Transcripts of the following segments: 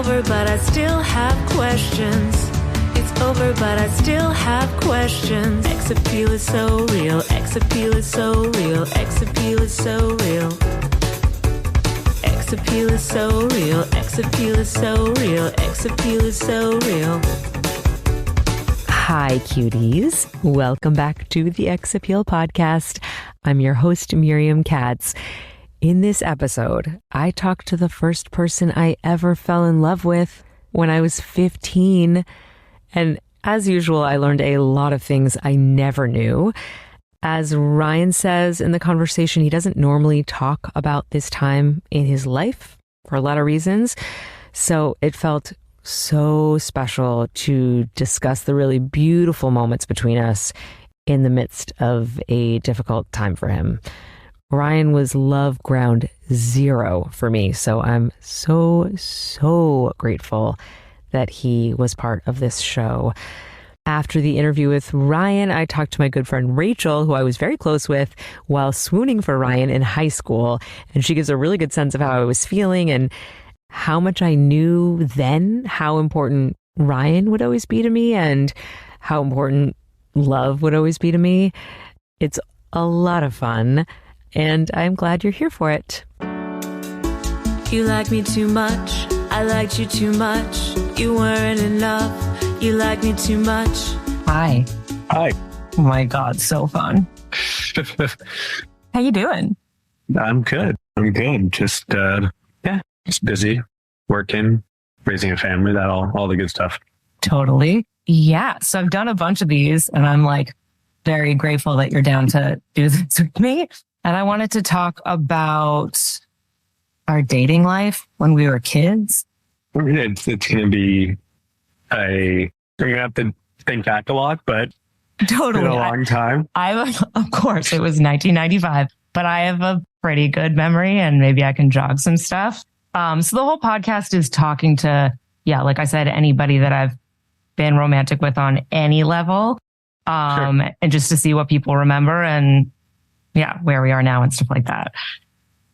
over, but I still have questions. It's over, but I still have questions. Sex appeal is so real. Sex appeal is so real. Sex appeal is so real. Sex appeal is so real. Sex appeal is so real. Sex appeal is so real. Hi, cuties. Welcome back to the X Appeal podcast. I'm your host, Miriam Katz. In this episode, I talked to the first person I ever fell in love with when I was 15. And as usual, I learned a lot of things I never knew. As Ryan says in the conversation, he doesn't normally talk about this time in his life for a lot of reasons. So it felt so special to discuss the really beautiful moments between us in the midst of a difficult time for him. Ryan was love ground zero for me, so I'm so grateful that he was part of this show. After the interview with Ryan, I talked to my good friend Rachel, who I was very close with while swooning for Ryan in high school, and she gives a really good sense of how I was feeling and how much I knew then how important Ryan would always be to me and how important love would always be to me. It's a lot of fun, and I'm glad you're here for it. You like me too much. I liked you too much. You weren't enough. You like me too much. Hi. Hi. Oh my God, so fun. How you doing? I'm good. Just busy, working, raising a family, that all the good stuff. Totally. Yeah. So I've done a bunch of these and I'm like very grateful that you're down to do this with me. And I wanted to talk about our dating life when we were kids. It's going to be you're going to have to think back a lot, but totally. It's been a long time. Of course, it was 1995, but I have a pretty good memory and maybe I can jog some stuff. So the whole podcast is talking to, like I said, anybody that I've been romantic with on any level, Sure. And just to see what people remember and where we are now and stuff like that.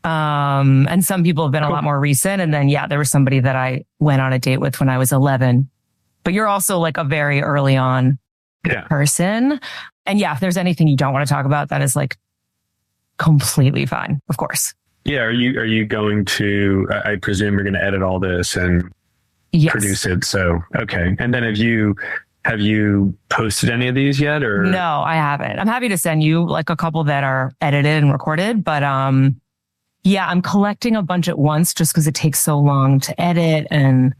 And some people have been a lot more recent. And then, there was somebody that I went on a date with when I was 11, but you're also like a very early on person. And if there's anything you don't want to talk about, that is like completely fine. Of course. Yeah. Are you going to, I presume you're going to edit all this and produce it. So, okay. And then have you posted any of these yet or? No, I haven't. I'm happy to send you like a couple that are edited and recorded, but, I'm collecting a bunch at once just because it takes so long to edit and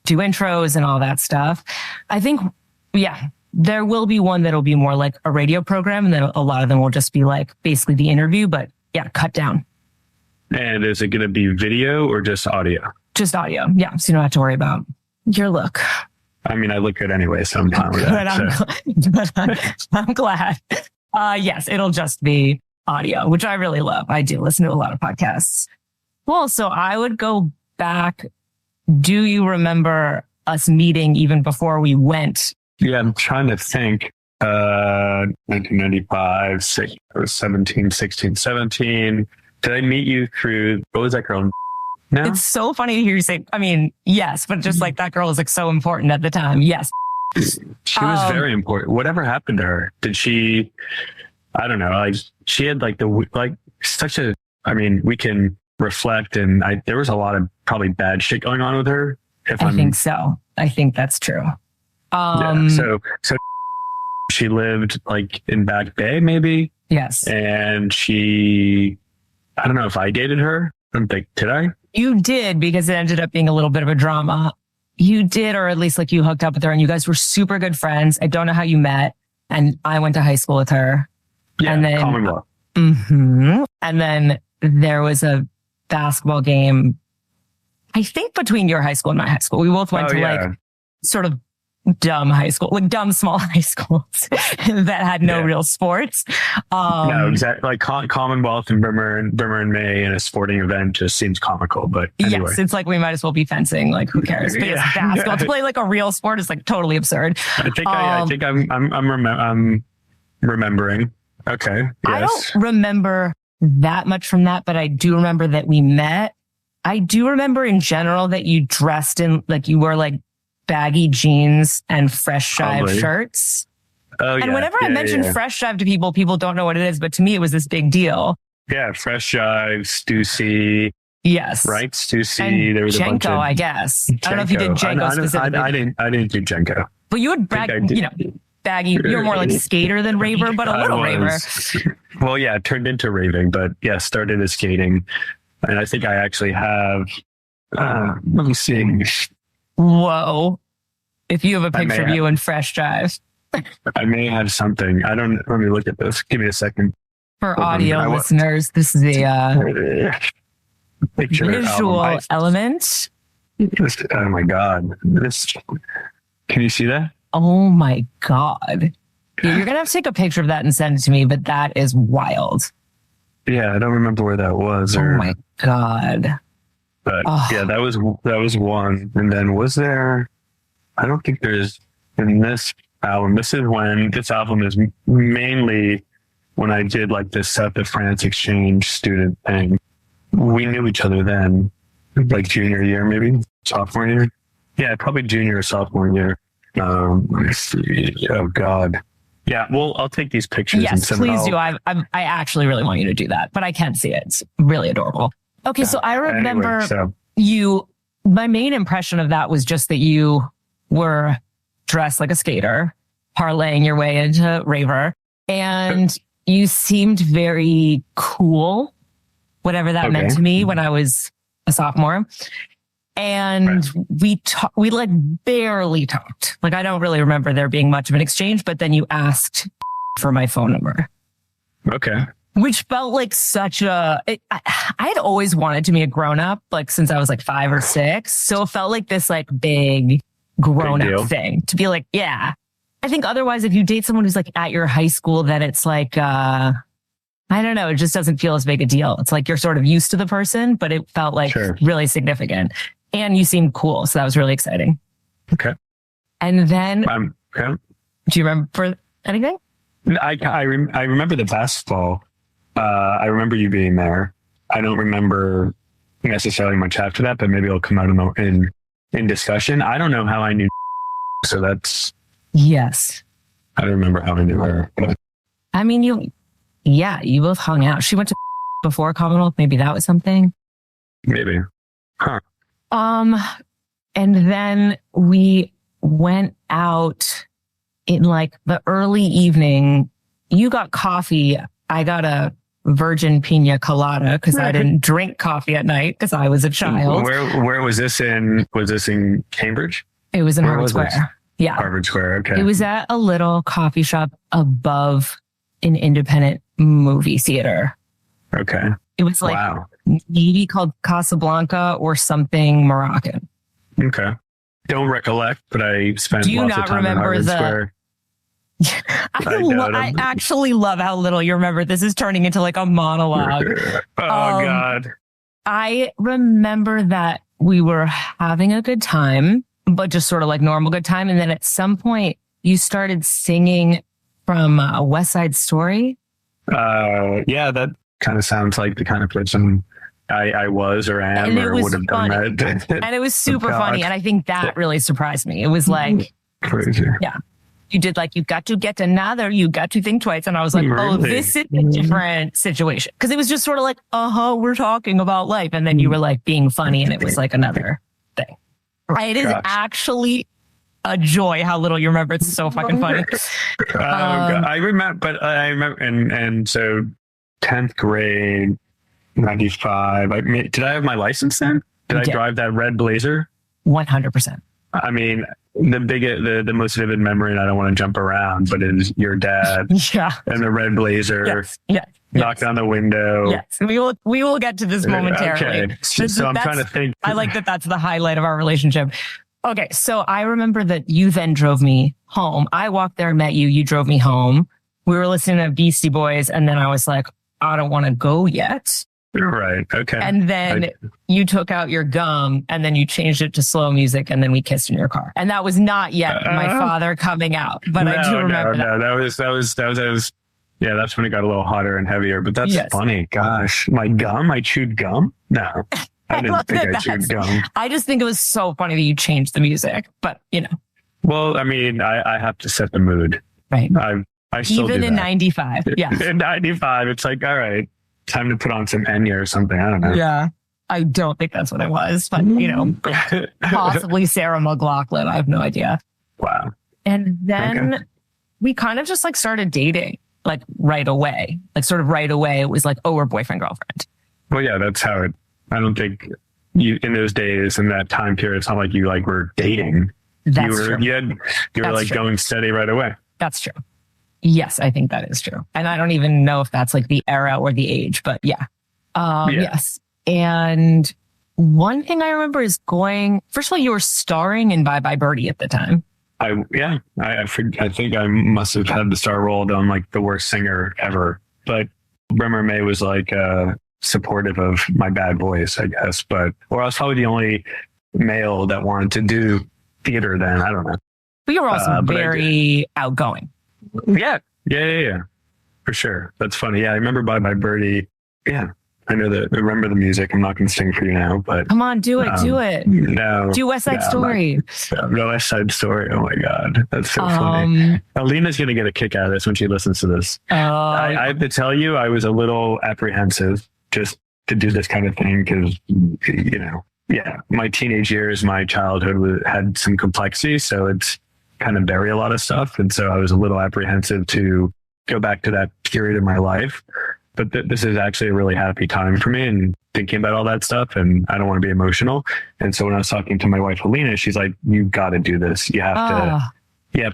do intros and all that stuff. I think, there will be one that'll be more like a radio program and then a lot of them will just be like basically the interview, but cut down. And is it going to be video or just audio? Just audio. Yeah. So you don't have to worry about your look. I mean, I look good anyway, so I'm fine with that. I'm glad. Yes, it'll just be audio, which I really love. I do listen to a lot of podcasts. Well, so I would go back. Do you remember us meeting even before we went? Yeah, I'm trying to think. 1995, I was 17, 16, 17. Did I meet you through, what was that girl? No? It's so funny to hear you say, I mean, yes, but just like that girl was like so important at the time. Yes. She was very important. Whatever happened to her? Did she, I don't know, like she had like we can reflect and there was a lot of probably bad shit going on with her. I think so. I think that's true. So she lived like in Back Bay, maybe. Yes. And I don't know if I dated her. I don't think, did I? You did, because it ended up being a little bit of a drama. You did, or at least like you hooked up with her and you guys were super good friends. I don't know how you met. And I went to high school with her. Yeah, and then, Commonwealth. Mm-hmm. And then there was a basketball game, I think between your high school and my high school. We both went to like sort of dumb high school, like dumb small high schools that had no real sports. No, exactly. Like Commonwealth and Brimmer and May in a sporting event just seems comical. But anyway. Yes, it's like we might as well be fencing. Like who cares? But basketball to play like a real sport is like totally absurd. I think I'm remembering. Okay. Yes. I don't remember that much from that, but I do remember that we met I do remember in general that you dressed in, like, you wore like baggy jeans and fresh shive shirts. Oh, and whenever I mention fresh shive to people, people don't know what it is. But to me, it was this big deal. Yeah, fresh shive, Stussy. Yes. Right? Stussy. There was Jenko, a bunch of I guess. Jenko. I don't know if you did Jenko specifically. I didn't do Jenko. But you would baggy. You were more like skater than raver, but a little raver. Well, yeah, it turned into raving, but yeah, started as skating. And I think I actually have, let me see. Whoa. If you have a picture of you in fresh jive. I may have something. Let me look at this. Give me a second. For audio listeners, this is a picture visual element. Oh my God. Can you see that? Oh my God. Yeah, you're going to have to take a picture of that and send it to me, but that is wild. Yeah, I don't remember where that was. Oh my God. But yeah, that was one. And then was there, I don't think there's in this album. This album is mainly when I did like this South of France exchange student thing. We knew each other then, like junior year, maybe sophomore year. Yeah, probably junior or sophomore year. Let me see. Oh God. Yeah. Well, I'll take these pictures. Yes, please do. I actually really want you to do that, but I can't see it. It's really adorable. Okay. So I remember my main impression of that was just that you were dressed like a skater, parlaying your way into raver, and you seemed very cool, whatever that meant to me when I was a sophomore. And we like barely talked. Like, I don't really remember there being much of an exchange, but then you asked for my phone number. Okay. Which felt like I had always wanted to be a grown up, like since I was like 5 or 6. So it felt like this like big grown up thing to be like, yeah. I think otherwise, if you date someone who's like at your high school, then it's like, I don't know. It just doesn't feel as big a deal. It's like you're sort of used to the person, but it felt like really significant. And you seemed cool. So that was really exciting. Okay. And then, do you remember anything? I remember the basketball. I remember you being there. I don't remember necessarily much after that, but maybe it'll come out in discussion. I don't know how I knew. So that's. Yes. I don't remember how I knew her. But. I mean, you both hung out. She went to before Commonwealth. Maybe that was something. Maybe. Huh. And then we went out in like the early evening. You got coffee. I got a virgin pina colada because I didn't drink coffee at night because I was a child. Where was this in? Was this in Cambridge? It was in Harvard Square. This? Yeah. Harvard Square. Okay. It was at a little coffee shop above an independent movie theater. Okay. It was like maybe called Casablanca or something Moroccan. Okay. Don't recollect, but I spent lots of time in Harvard Square. I actually love how little you remember. This is turning into like a monologue. God. I remember that we were having a good time, but just sort of like normal good time. And then at some point you started singing from West Side Story. Yeah, that kind of sounds like the kind of person I was or am or would have done that. And it was super funny. And I think that really surprised me. It was like crazy. Yeah. You did like, you got to get another, you got to think twice. And I was like, oh, this is a different situation. Because it was just sort of like, we're talking about life. And then you were like being funny and it was like another thing. It is actually a joy how little you remember. It's so fucking funny. I remember, and so 10th grade, 95. Did I have my license then? Did I drive that red Blazer? 100%. I mean, the most vivid memory, and I don't want to jump around, but it is your dad and the red Blazer. Yes. Knocked on the window. Yes. We will get to this momentarily. Okay. So I'm trying to think. I like that that's the highlight of our relationship. Okay. So I remember that you then drove me home. I walked there and met you. You drove me home. We were listening to Beastie Boys. And then I was like, I don't want to go yet. Right. Okay. And then you took out your gum and then you changed it to slow music and then we kissed in your car. And that was not yet my father coming out, but I do remember that. That was, yeah, that's when it got a little hotter and heavier, but that's funny. Gosh, my gum, I chewed gum. No. I didn't think I chewed gum. I just think it was so funny that you changed the music, but Well, I mean, I have to set the mood. Right. I still even do in that. 95. Yeah. In 95, it's like, all right, time to put on some Enya or something. I don't know. Yeah. I don't think that's what it was, but possibly Sarah McLachlan. I have no idea. Wow. And then we kind of just like started dating like right away. Like sort of right away. It was like, oh, we're boyfriend, girlfriend. Well, yeah, that's how it, I don't think you, in those days, in that time period, it's not like you like were dating. That's true. You were like going steady right away. That's true. Yes, I think that is true. And I don't even know if that's like the era or the age, but yeah. Yes. And one thing I remember is first of all, you were starring in Bye Bye Birdie at the time. I think I must have had the star role on like the worst singer ever. But Bremer May was like supportive of my bad voice, I guess. Or I was probably the only male that wanted to do theater then. I don't know. But you were also very outgoing. Yeah. For sure. That's funny. Yeah, I remember Bye Bye Birdie. Yeah. I remember the music. I'm not going to sing for you now, but come on, do it. No, do West Side Story. No West Side Story. Oh my God, that's so funny. Alina's going to get a kick out of this when she listens to this. I have to tell you, I was a little apprehensive just to do this kind of thing because my teenage years, my childhood had some complexity, so it's kind of bury a lot of stuff, and so I was a little apprehensive to go back to that period of my life. But this is actually a really happy time for me and thinking about all that stuff. And I don't want to be emotional. And so when I was talking to my wife, Alina, she's like, you got to do this. You have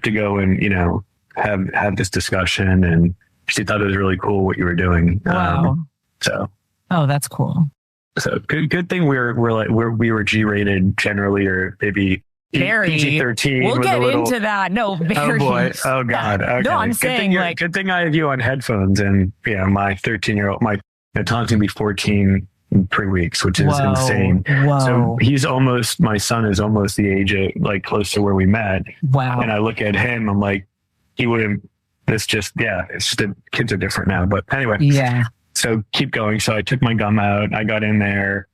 to go and, have this discussion. And she thought it was really cool what you were doing. Wow. Oh, that's cool. So good thing we were G-rated generally, or maybe very PG-13. We'll get into that. No, very. Oh boy. Oh God. Okay. No, I'm saying good thing I have you on headphones, and my 13-year-old, my Tom's gonna be 14 in 3 weeks, which is insane. Whoa. So my son is almost the age of like close to where we met. Wow. And I look at him, I'm like, he wouldn't. It's just the kids are different now. But anyway. Yeah. So keep going. So I took my gum out. I got in there.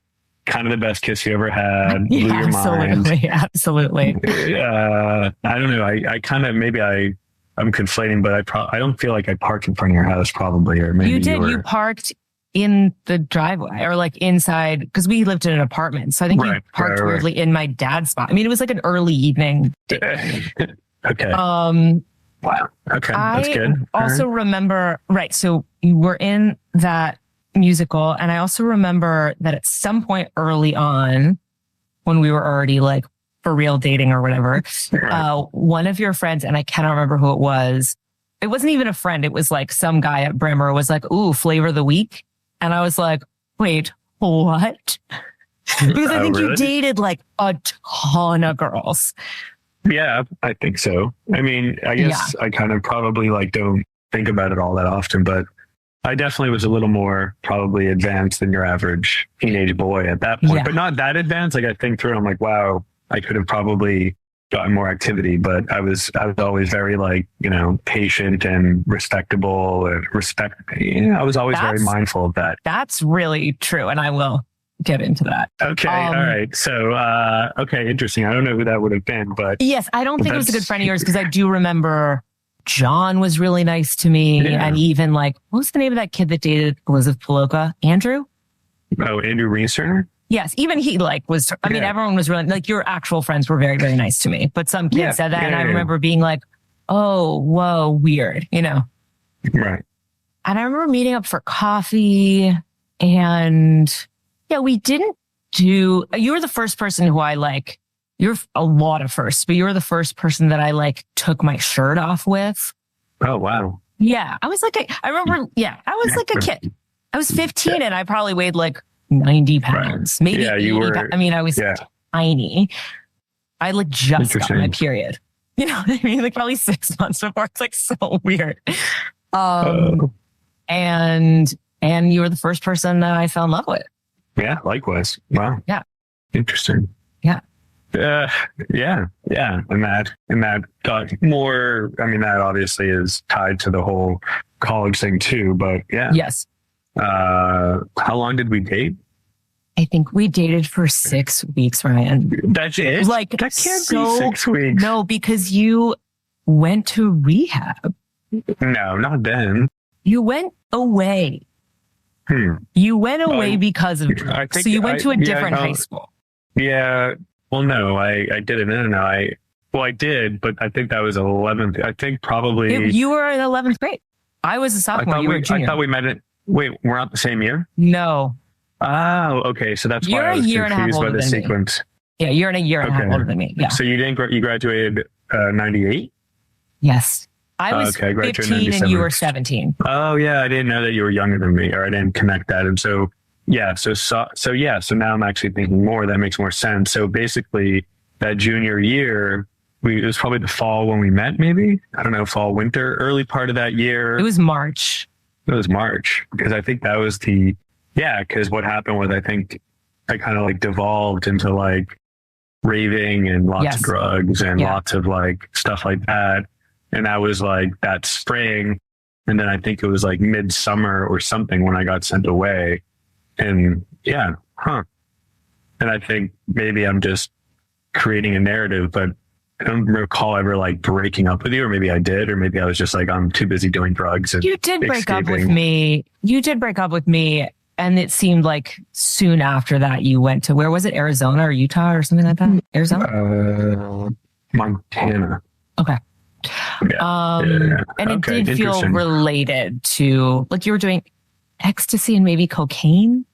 Kind of the best kiss you ever had. Blew your mind. Absolutely. I don't know. I kind of, maybe I'm conflating, but I don't feel like I parked in front of your house probably, or maybe you did. You parked in the driveway or like inside, because we lived in an apartment. So I think you parked weirdly in my dad's spot. I mean, it was like an early evening. Okay. Wow. Okay. That's good. I also remember, so you were in that musical, and I also remember that at some point early on, when we were already like for real dating or whatever, one of your friends, and I cannot remember who it wasn't even a friend, it was like some guy at Bremer was like, ooh, flavor of the week. And I was like, wait, what? Because I think you dated like a ton of girls. Yeah, I think so. I mean, I guess I kind of probably like don't think about it all that often, but I definitely was a little more probably advanced than your average teenage boy at that point, but not that advanced. Like I think through it, I'm like, wow, I could have probably gotten more activity, but I was always very like, patient and respectable and I was always very mindful of that. That's really true. And I will get into that. Okay. All right. So, interesting. I don't know who that would have been, but yes, I don't think it was a good friend of yours, because I do remember John was really nice to me. Yeah. And even like, what was the name of that kid that dated Elizabeth Poloka? Andrew? Oh, Andrew Rieser? Yes. Even he was, everyone was really, like your actual friends were very, very nice to me. But some kids said that. And I remember being like, oh, whoa, weird, Right. And I remember meeting up for coffee, and we didn't you were the first person who I like, you're a lot of firsts, but you were the first person that I like took my shirt off with. Oh, wow. Yeah. I was like, I remember, I was like a kid. I was 15 and I probably weighed like 90 pounds, maybe. Yeah, you were. I was tiny. I like just got my period. You know what I mean? Like probably 6 months before. It's like so weird. And you were the first person that I fell in love with. Yeah, likewise. Wow. Yeah. Interesting. Yeah. And that got more, that obviously is tied to the whole college thing too, but yeah. Yes. How long did we date? I think we dated for 6 weeks, Ryan. That's it? Like, that can't be 6 weeks. No, because you went to rehab. No, not then. You went away. You went away because of drugs. So you went to a different high school. Yeah. Well, no, I didn't. No, I did, but I think that was 11th. I think probably... You were in 11th grade. I was a sophomore. You were a junior. I thought we met it. Wait, we're not the same year? No. Oh, okay. So that's why I was confused by the sequence. Yeah, you're a year and a half older than me. Yeah. So you graduated 98? Yes. I was 15 and you were 17. Oh yeah, I didn't know that you were younger than me, or I didn't connect that. And so yeah, so now I'm actually thinking more. That makes more sense. So basically, that junior year, it was probably the fall when we met. Maybe, I don't know, fall, winter, early part of that year. It was March. It was March because I think that was because what happened was I think I kind of like devolved into like raving and lots of drugs and lots of like stuff like that. And that was like that spring. And then I think it was like midsummer or something when I got sent away. And and I think maybe I'm just creating a narrative, but I don't recall ever like breaking up with you, or maybe I did, or maybe I was just like, I'm too busy doing drugs. And you did break up with me. You did break up with me. And it seemed like soon after that you went to, where was it? Arizona or Utah or something like that? Arizona? Montana. Okay. And it did feel related to, like, you were doing ecstasy and maybe cocaine.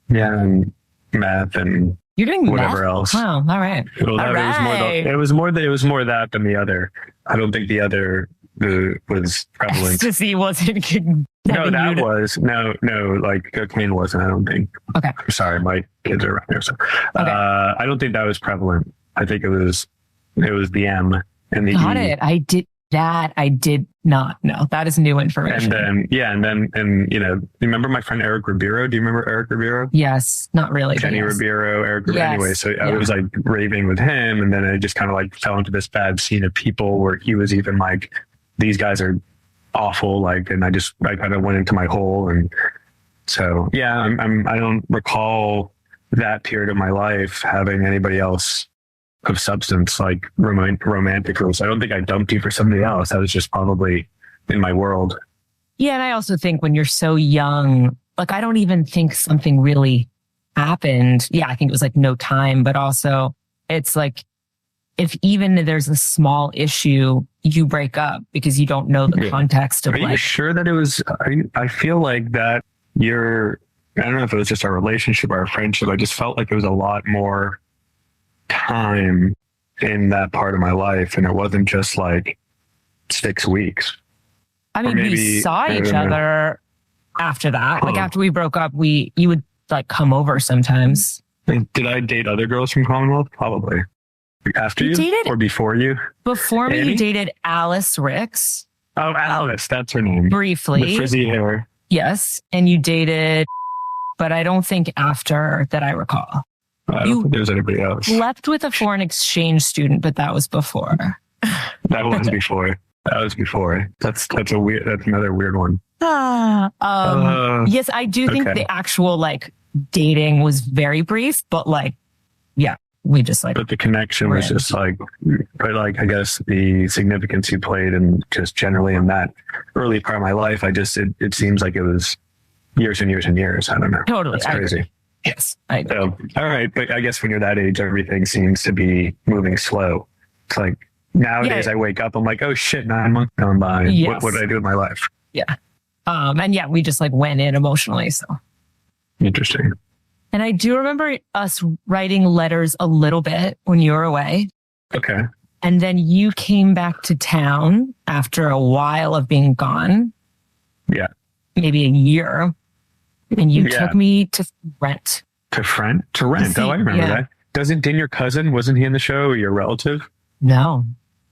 Yeah, and meth and you're doing whatever meth? else. Wow, all right. Well, it was more that than the other. I don't think the other was prevalent. Ecstasy wasn't. Like cocaine wasn't. I don't think. Okay. I'm sorry, my kids are around here, so I don't think that was prevalent. I think it was the M. And Got it. I did not know. That is new information. And then, you remember my friend Eric Ribeiro? Do you remember Eric Ribeiro? Yes, not really. Jenny Ribeiro, Eric Ribeiro. Yes. Anyway, so I was like raving with him. And then I just kind of like fell into this bad scene of people where he was even like, these guys are awful. Like, and I kind of went into my hole. And so, yeah, I don't recall that period of my life having anybody else of substance, like romantic rules. I don't think I dumped you for somebody else. I was just probably in my world. Yeah. And I also think when you're so young, like, I don't even think something really happened. Yeah. I think it was like no time, but also it's like, if even there's a small issue, you break up because you don't know the context of Are you sure that it was, I feel like that I don't know if it was just our relationship or our friendship. I just felt like it was a lot more time in that part of my life, and it wasn't just like 6 weeks. I mean, we saw each other after that. Like after we broke up, you would like come over sometimes. Did I date other girls from Commonwealth? Probably. After you dated, or before you? Before me, you dated Alice Ricks. Oh, Alice, that's her name. Briefly. The frizzy hair. Yes, and you dated, but I don't think after that I recall. I don't think there's anybody else. Slept with a foreign exchange student, but that was before. That was before. That's another weird one. Yes, I do think the actual like dating was very brief, but like, yeah, we just like. But the connection was just like, but like, I guess the significance you played and just generally in that early part of my life, it seems like it was years and years and years. I don't know. Totally. That's crazy. Yes. So, all right. But I guess when you're that age, everything seems to be moving slow. It's like nowadays I wake up, I'm like, oh shit, 9 months gone by. Yes. What did I do with my life? Yeah. And yeah, we just like went in emotionally. So interesting. And I do remember us writing letters a little bit when you were away. Okay. And then you came back to town after a while of being gone. Yeah. Maybe a year. And you took me to rent. To rent? Oh, I remember that. Didn't your cousin, wasn't he in the show, or your relative? No,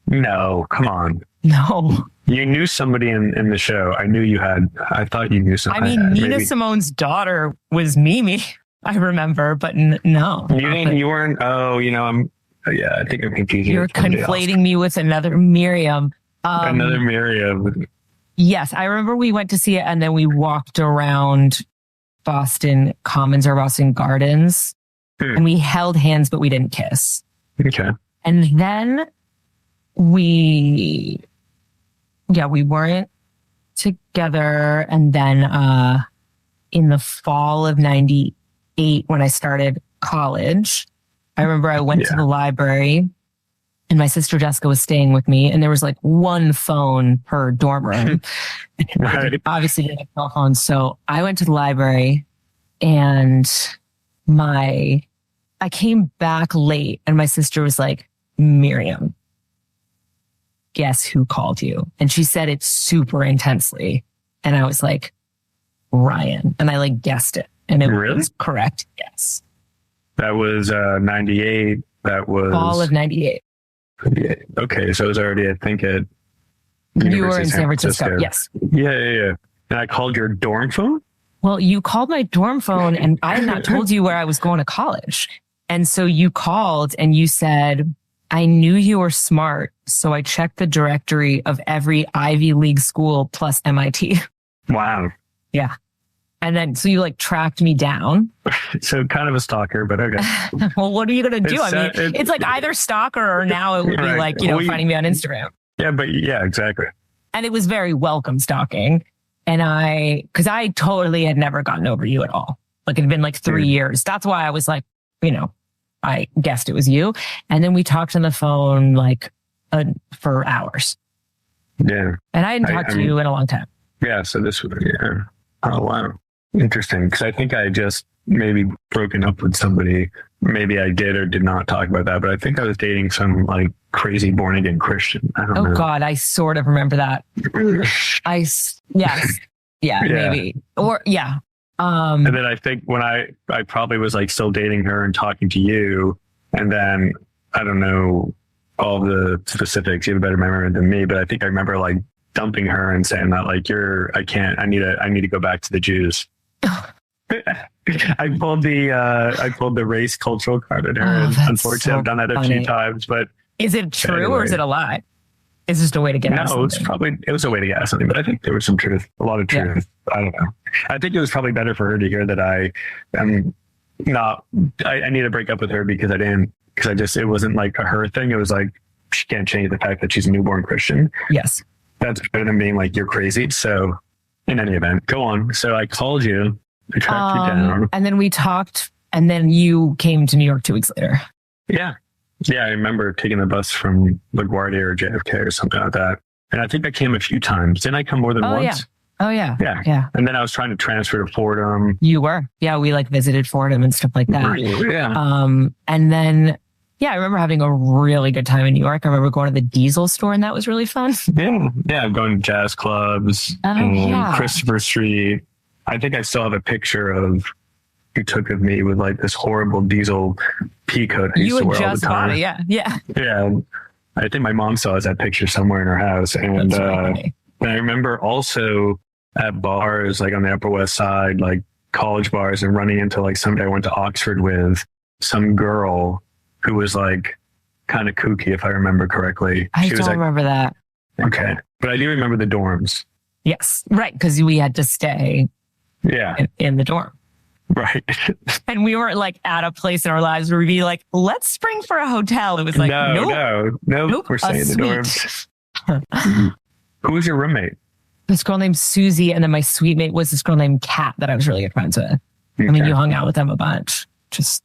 come on. No. You knew somebody in the show. I thought you knew somebody. I mean, Nina Simone's daughter was Mimi, I remember, but no. You weren't, I think I'm confusing. You're conflating me with another Miriam. Another Miriam. Yes, I remember we went to see it and then we walked around Boston Commons or Boston Gardens. And we held hands, but we didn't kiss. Okay. And then we weren't together. And then in the fall of 98, when I started college, I remember I went to the library and my sister Jessica was staying with me, and there was like one phone per dorm room. Right. Obviously didn't have cell phones. So I went to the library and I came back late and my sister was like, Miriam, guess who called you? And she said it super intensely. And I was like, Ryan. And I like guessed it. And it was correct. Yes. That was 98. That was fall of 98. Okay. So it was already, I think, at you were in San Francisco. Yes. Yeah. And I called your dorm phone? Well, you called my dorm phone and I had not told you where I was going to college. And so you called and you said, I knew you were smart, so I checked the directory of every Ivy League school plus MIT. Wow. Yeah. And then, so you like tracked me down. So kind of a stalker, but okay. Well, what are you going to do? It's like either stalker or now it would be like, finding me on Instagram. Yeah, but yeah, exactly. And it was very welcome stalking. And because I totally had never gotten over you at all. Like it had been like 3 years. That's why I was like, I guessed it was you. And then we talked on the phone like for hours. Yeah. And I hadn't talked to you in a long time. Yeah. So this was, oh, wow. Interesting. Because I think I just maybe broken up with somebody. Maybe I did or did not talk about that. But I think I was dating some like crazy born again Christian. I don't know. Oh God, I sort of remember that. Yes. Yeah, maybe. Or yeah. And then I think when I probably was like still dating her and talking to you, and then I don't know all the specifics. You have a better memory than me, but I think I remember like dumping her and saying that like I need to go back to the Jews. I pulled the race cultural card at her, and unfortunately so I've done that a few times. But is it true or is it a lie? It's just a way to get at something. It was a way to get at something, but I think there was some truth, a lot of truth. Yeah. I don't know. I think it was probably better for her to hear that I need to break up with her because it wasn't like a her thing. It was like, she can't change the fact that she's a newborn Christian. Yes. That's better than being like, you're crazy. So in any event, go on. So I called you, I tracked you down. And then we talked, and then you came to New York 2 weeks later. Yeah. Yeah, I remember taking the bus from LaGuardia or JFK or something like that. And I think I came a few times. Didn't I come more than once? Yeah. Oh, yeah. Yeah. And then I was trying to transfer to Fordham. You were. Yeah, we like visited Fordham and stuff like that. Yeah. And then, I remember having a really good time in New York. I remember going to the Diesel store and that was really fun. Yeah, going to jazz clubs and Christopher Street. I think I still have a picture of you took of me with like this horrible Diesel pea coat I used to wear all the time. Yeah. I think my mom still has that picture somewhere in her house. And and I remember also at bars like on the Upper West Side, like college bars, and running into like somebody I went to Oxford with, some girl who was like kind of kooky, if I remember correctly. I don't remember that. Okay. But I do remember the dorms. Yes. Right. Because we had to stay in the dorm. Right. And we weren't like at a place in our lives where we'd be like, let's spring for a hotel. It was like, nope, we're staying in the dorms. Who was your roommate? This girl named Susie. And then my suite mate was this girl named Kat that I was really good friends with. Okay. I mean, you hung out with them a bunch. Because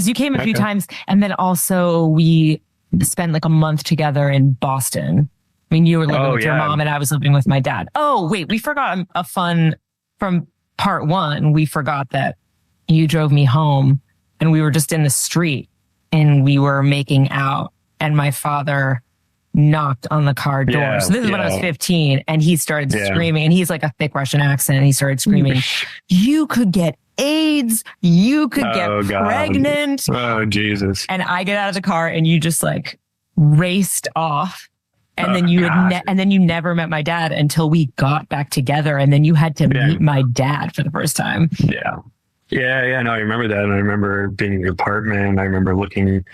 you came a few times. And then also we spent like a month together in Boston. I mean, you were living with your mom and I was living with my dad. Oh, wait, we forgot a fun from part one. We forgot that you drove me home and we were just in the street and we were making out and my father knocked on the car door. So this is when I was 15 and he started screaming, and he's like a thick Russian accent, and he started screaming, you could get AIDS, you could get pregnant. Oh, Jesus. And I get out of the car and you just like raced off. And then you never met my dad until we got back together. And then you had to meet my dad for the first time. Yeah. No, I remember that. And I remember being in your apartment. I remember looking,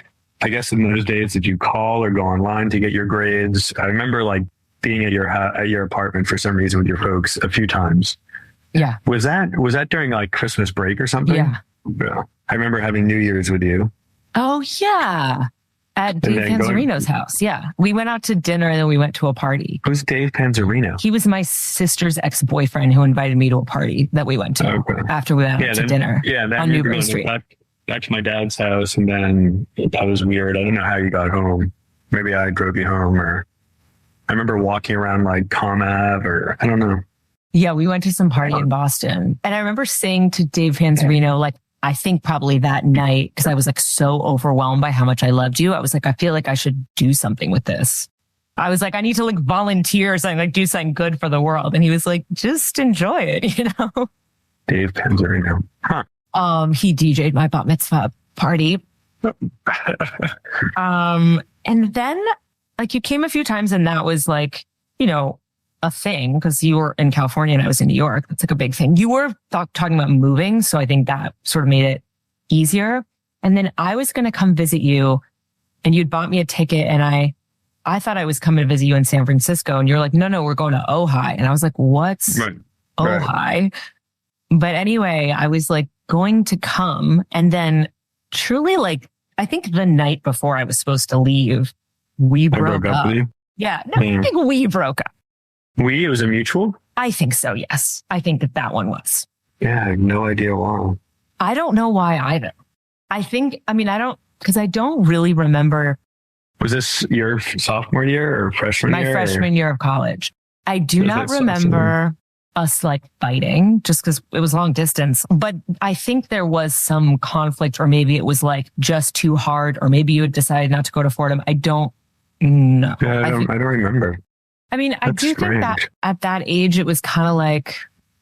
I guess in those days, did you call or go online to get your grades? I remember like being at your apartment for some reason with your folks a few times. Yeah. Was that during like Christmas break or something? Yeah. Yeah. I remember having New Year's with you. Oh, yeah. At Dave Panzerino's house. Yeah. We went out to dinner and then we went to a party. Who's Dave Panzerino? He was my sister's ex-boyfriend who invited me to a party that we went to after we went out to dinner on Newbury Street. Back to my dad's house, and then that was weird. I don't know how you got home. Maybe I drove you home, or I remember walking around like Com Ave, or I don't know. Yeah, we went to some party in Boston. And I remember saying to Dave Panzerino, like, I think probably that night, because I was like so overwhelmed by how much I loved you. I was like, I feel like I should do something with this. I was like, I need to like volunteer or something, like do something good for the world. And he was like, just enjoy it, you know? Dave Panzerino. Huh. He DJ'd my bat mitzvah party. And then like you came a few times and that was like, you know, a thing because you were in California and I was in New York. That's like a big thing. You were talking about moving. So I think that sort of made it easier. And then I was going to come visit you and you'd bought me a ticket and I thought I was coming to visit you in San Francisco and you're like, no, we're going to Ojai. And I was like, what's Ojai? Right. But anyway, I was like going to come and then truly like, I think the night before I was supposed to leave, we broke up. With you? Yeah. No, I think we broke up. It was a mutual? I think so, yes. I think that one was. Yeah, I have no idea why. I don't know why either. Because I don't really remember. Was this your sophomore year or freshman year? My freshman year of college. I do not remember us like fighting just because it was long distance. But I think there was some conflict or maybe it was like just too hard or maybe you had decided not to go to Fordham. I don't know. Yeah, I don't remember. I mean, I do think that at that age, it was kind of like,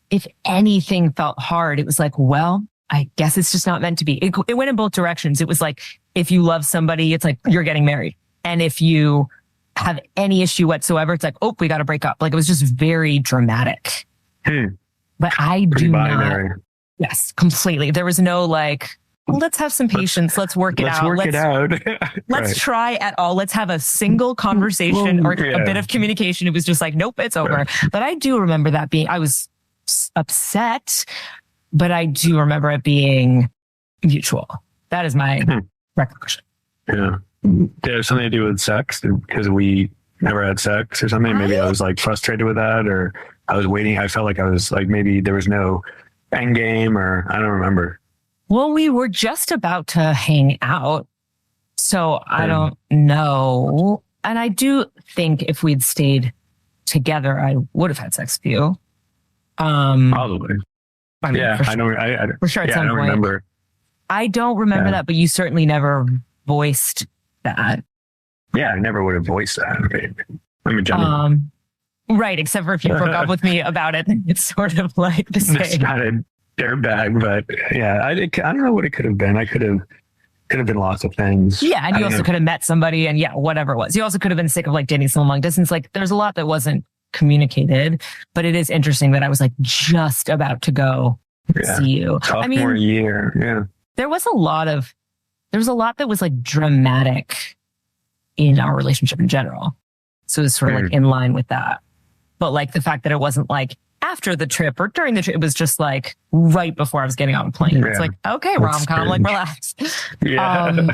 if anything felt hard, it was like, well, I guess it's just not meant to be. It went in both directions. It was like, if you love somebody, it's like, you're getting married. And if you have any issue whatsoever, it's like, oh, we got to break up. Like, it was just very dramatic. But I do not. Yes, completely. There was no like, let's have some patience. Let's work it out. Let's try at all. Let's have a single conversation or a bit of communication. It was just like, nope, it's over. But I do remember that I was upset, but I do remember it being mutual. That is my recollection. Yeah. There's something to do with sex because we never had sex or something. Maybe I was like frustrated with that or I was waiting. I felt like I was like, maybe there was no end game or I don't remember. Well, we were just about to hang out. So I don't know. And I do think if we'd stayed together, I would have had sex with you. Probably. I mean, yeah, I don't. For sure at some point. Remember. I don't remember that, but you certainly never voiced that. Yeah, I never would have voiced that. I mean, right, except for if you broke up with me about it, it's sort of like the same. It's not a dirtbag, but yeah, I don't know what it could have been. I could have been lots of things. Yeah, and you also could have met somebody, and whatever it was. You also could have been sick of like dating someone long distance. Like, there's a lot that wasn't communicated, but it is interesting that I was like just about to go see you. Sophomore year, yeah. There was a lot that was like dramatic in our relationship in general. So it was sort of like in line with that. But like the fact that it wasn't like after the trip or during the trip, it was just like right before I was getting on a plane. It's like, okay, rom-com, like relax. Yeah.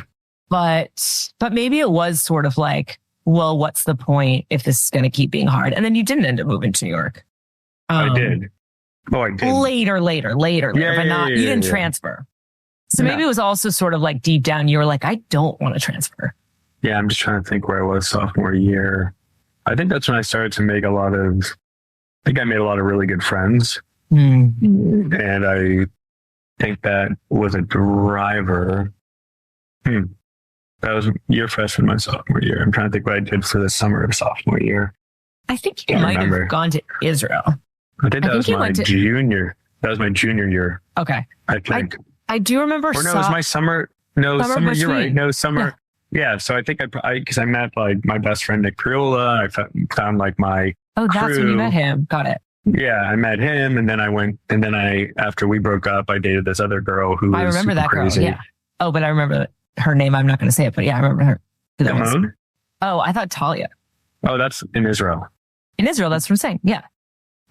But maybe it was sort of like, well, what's the point if this is going to keep being hard? And then you didn't end up moving to New York. I did. Oh, I did. Later, but not, you didn't transfer. So maybe it was also sort of like deep down, you were like, I don't want to transfer. Yeah, I'm just trying to think where I was sophomore year. I think that's when I started to make I made a lot of really good friends. And I think that was a driver. That was your freshman, my sophomore year. I'm trying to think what I did for the summer of sophomore year. I think you might have gone to Israel. I think that was my junior. That was my junior year. Okay. I think. I do remember. Or no, it was my summer. No, summer. You're right. No, summer. Yeah. So I think because I met like my best friend Nick Priola. I found like my. Oh, that's when you met him. Got it. Yeah, I met him, and then after we broke up, I dated this other girl who. I remember that crazy. Girl. Yeah. Oh, but I remember her name. I'm not going to say it, but yeah, I remember her. Simone? Oh, I thought Talia. Oh, that's in Israel. In Israel, that's what I'm saying. Yeah.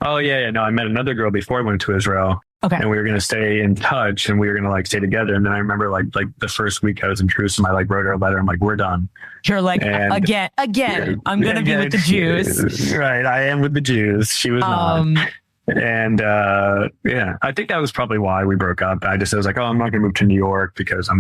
Oh yeah. No, I met another girl before I went to Israel. Okay. And we were going to stay in touch and we were going to like stay together. And then I remember like the first week I was in Jerusalem, I like wrote her a letter. I'm like, we're done. You're like, and, again, I'm going to be with the Jews. Right. I am with the Jews. She was not. And yeah, I think that was probably why we broke up. I was like, oh, I'm not going to move to New York because I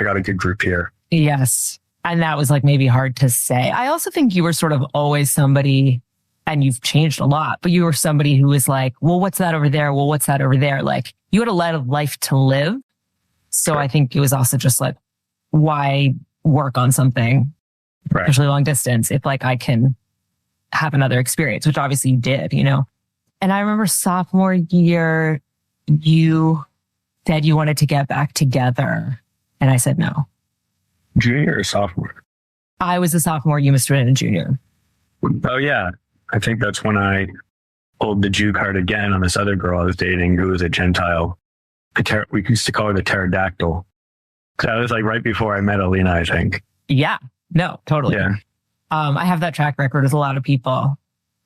got a good group here. Yes. And that was like maybe hard to say. I also think you were sort of always somebody, and you've changed a lot, but you were somebody who was like, well, what's that over there? Well, what's that over there? Like you had a lot of life to live. So sure. I think it was also just like, why work on something, right, especially long distance, if like I can have another experience, which obviously you did, you know? And I remember sophomore year, you said you wanted to get back together. And I said no. Junior or sophomore? I was a sophomore. You must have been a junior. Oh, yeah. I think that's when I pulled the Jew card again on this other girl I was dating who was a Gentile. We used to call her the pterodactyl. That was like right before I met Alina, I think. Yeah. No, totally. Yeah. I have that track record with a lot of people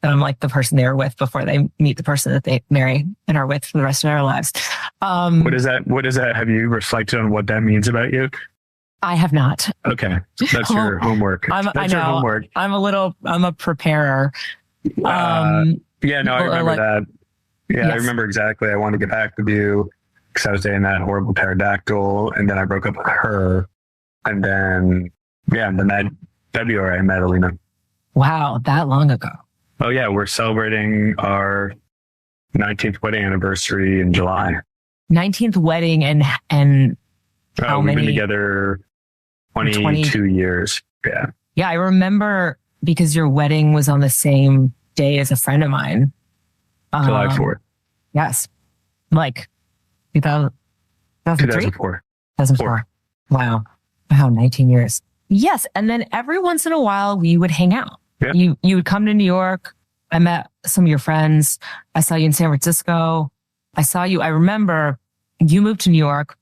that I'm like the person they were with before they meet the person that they marry and are with for the rest of their lives. What is that? Have you reflected on what that means about you? I have not. Okay. That's your homework. Your homework. I'm a preparer. Yeah, no, I remember that. Yeah, yes. I remember exactly. I wanted to get back with you because I was dating that horrible pterodactyl, and then I broke up with her. And then, that February I met Alina. Wow, that long ago. Oh, yeah, we're celebrating our 19th wedding anniversary in July. 19th wedding and how many? We've been together 22 years. Yeah. Yeah, I remember because your wedding was on the same day as a friend of mine. July 4th. Yes. Like 2003? 2004. Wow. 19 years. Yes. And then every once in a while we would hang out. Yeah. You would come to New York. I met some of your friends. I saw you in San Francisco. I remember you moved to New York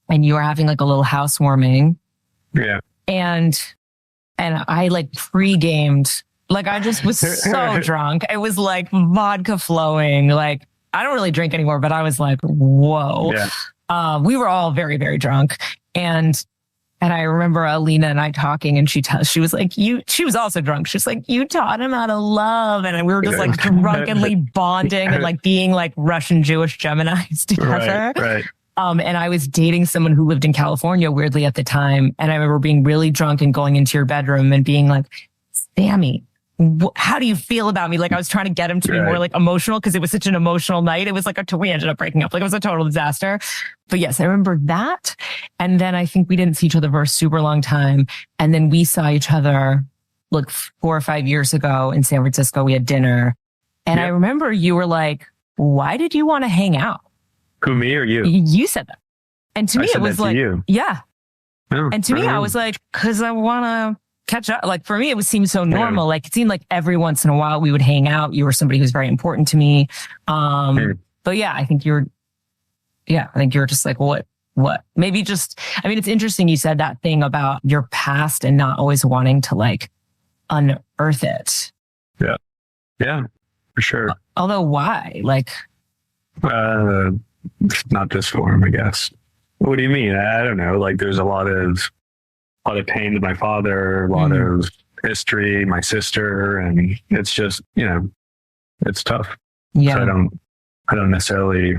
and you were having like a little housewarming. Yeah. And I like pre-gamed. Like I just was so drunk. It was like vodka flowing. Like I don't really drink anymore, but I was like, whoa. Yeah. We were all very, very drunk. And I remember Alina and I talking and she was like, she was also drunk. She's like, you taught him how to love. And we were just like drunkenly bonding and like being like Russian Jewish Geminis together. Right. And I was dating someone who lived in California weirdly at the time. And I remember being really drunk and going into your bedroom and being like, Sammy, how do you feel about me? Like I was trying to get him to be more like emotional because it was such an emotional night. It was like we ended up breaking up. Like it was a total disaster. But yes, I remember that. And then I think we didn't see each other for a super long time. And then we saw each other like 4 or 5 years ago in San Francisco. We had dinner. And I remember you were like, why did you want to hang out? Who, me or you? You said that. And to me, it was like, yeah. Oh, and to me, I was like, because I want to catch up. Like for me, it seemed so normal. Like it seemed like every once in a while we would hang out. You were somebody who's very important to me. But yeah, I think you're just like, what? Maybe just, I mean, it's interesting. You said that thing about your past and not always wanting to like unearth it. Yeah. Yeah, for sure. Although why? Like, not this form, I guess. What do you mean? I don't know. Like there's a lot of pain with my father, a lot of history, my sister, and it's just, it's tough. Yeah. So I don't necessarily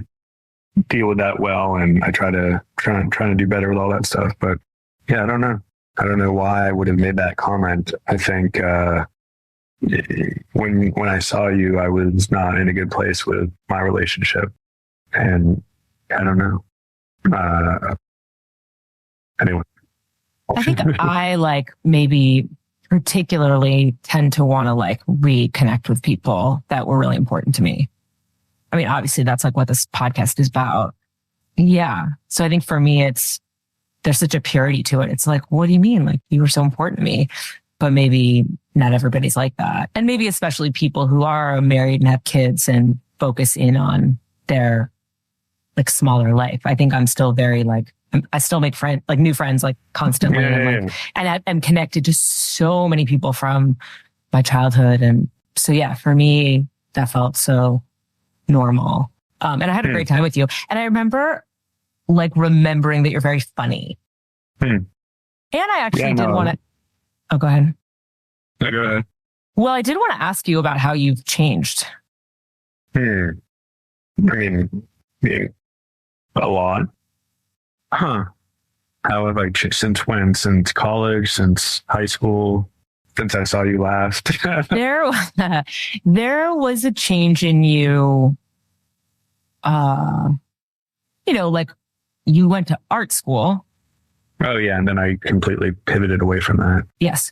deal with that well, and I try to do better with all that stuff. But yeah, I don't know. I don't know why I would have made that comment. I think when I saw you, I was not in a good place with my relationship, and I don't know. Anyway. I think I like maybe particularly tend to want to like reconnect with people that were really important to me. I mean, obviously that's like what this podcast is about. Yeah. So I think for me, there's such a purity to it. It's like, what do you mean? Like you were so important to me, but maybe not everybody's like that. And maybe especially people who are married and have kids and focus in on their like smaller life. I think I'm still very like, I still make new friends like constantly. And I'm connected to so many people from my childhood. And so, yeah, for me, that felt so normal. And I had a great time with you. And I remember remembering that you're very funny. And I actually did want to, oh, go ahead. No, go ahead. Well, I did want to ask you about how you've changed. I mean, a lot. Huh. How have I changed? Since when? Since college? Since high school? Since I saw you last? There was a change in you. You went to art school. Oh, yeah. And then I completely pivoted away from that. Yes.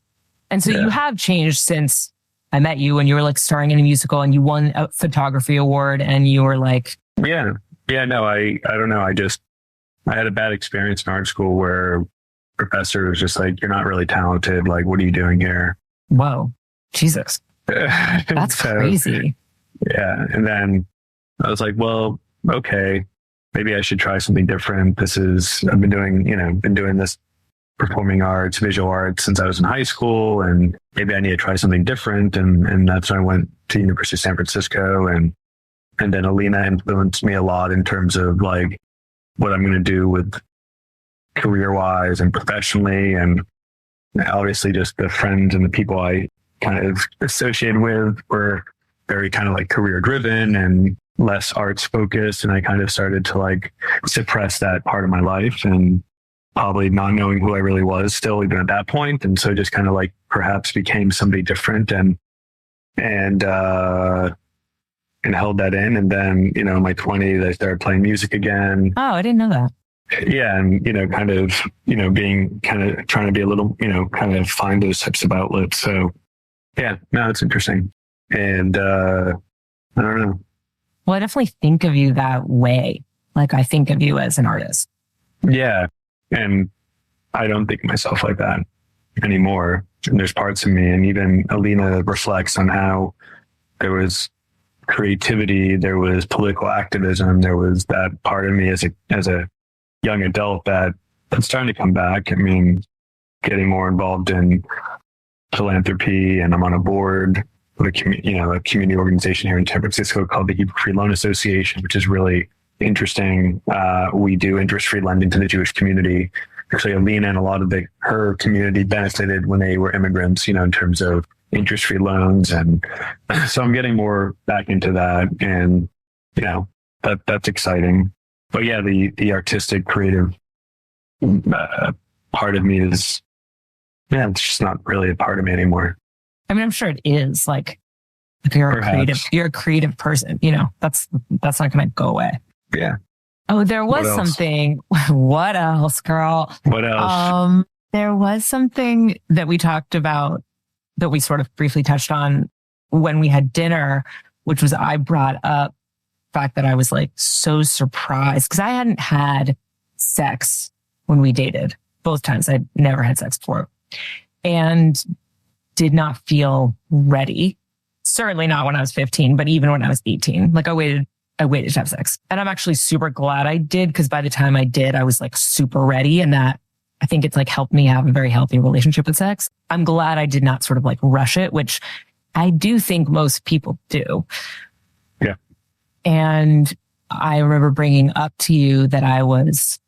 And so you have changed since I met you, and you were starring in a musical, and you won a photography award, and you were like... Yeah. Yeah, no, I don't know. I had a bad experience in art school where professor was just like, you're not really talented. Like, what are you doing here? Whoa. Jesus. That's crazy. Yeah. And then I was like, well, okay, maybe I should try something different. I've been doing this performing arts, visual arts since I was in high school, and maybe I need to try something different. And that's when I went to University of San Francisco, and then Alina influenced me a lot in terms of like what I'm going to do with career wise and professionally. And obviously just the friends and the people I kind of associated with were very kind of like career driven and less arts focused. And I kind of started to like suppress that part of my life, and probably not knowing who I really was still even at that point. And so just kind of like perhaps became somebody different and held that in. And then, in my 20s, I started playing music again. Oh, I didn't know that. Yeah. And, kind of, being kind of trying to be a little, kind of find those types of outlets. So yeah, no, it's interesting. And I don't know. Well, I definitely think of you that way. Like I think of you as an artist. Yeah. And I don't think of myself like that anymore. And there's parts of me, and even Alina reflects on how there was creativity, there was political activism, there was that part of me as a young adult that's starting to come back. I mean, getting more involved in philanthropy, and I'm on a board with a community organization here in San Francisco called the Hebrew Free Loan Association, which is really interesting. We do interest-free lending to the Jewish community. Actually, Alina and a lot of her community benefited when they were immigrants, in terms of interest-free loans. And so I'm getting more back into that, and, that's exciting. But yeah, the artistic, creative part of me is, it's just not really a part of me anymore. I mean, I'm sure it is like you're a creative person, that's not going to go away. Yeah. Oh, there was something. What else, girl? What else? There was something that we talked about that we sort of briefly touched on when we had dinner, which was I brought up the fact that I was like so surprised because I hadn't had sex when we dated. Both times I'd never had sex before and did not feel ready. Certainly not when I was 15, but even when I was 18, like I waited to have sex. And I'm actually super glad I did, because by the time I did, I was like super ready. And that I think it's like helped me have a very healthy relationship with sex. I'm glad I did not sort of like rush it, which I do think most people do. Yeah. And I remember bringing up to you that I was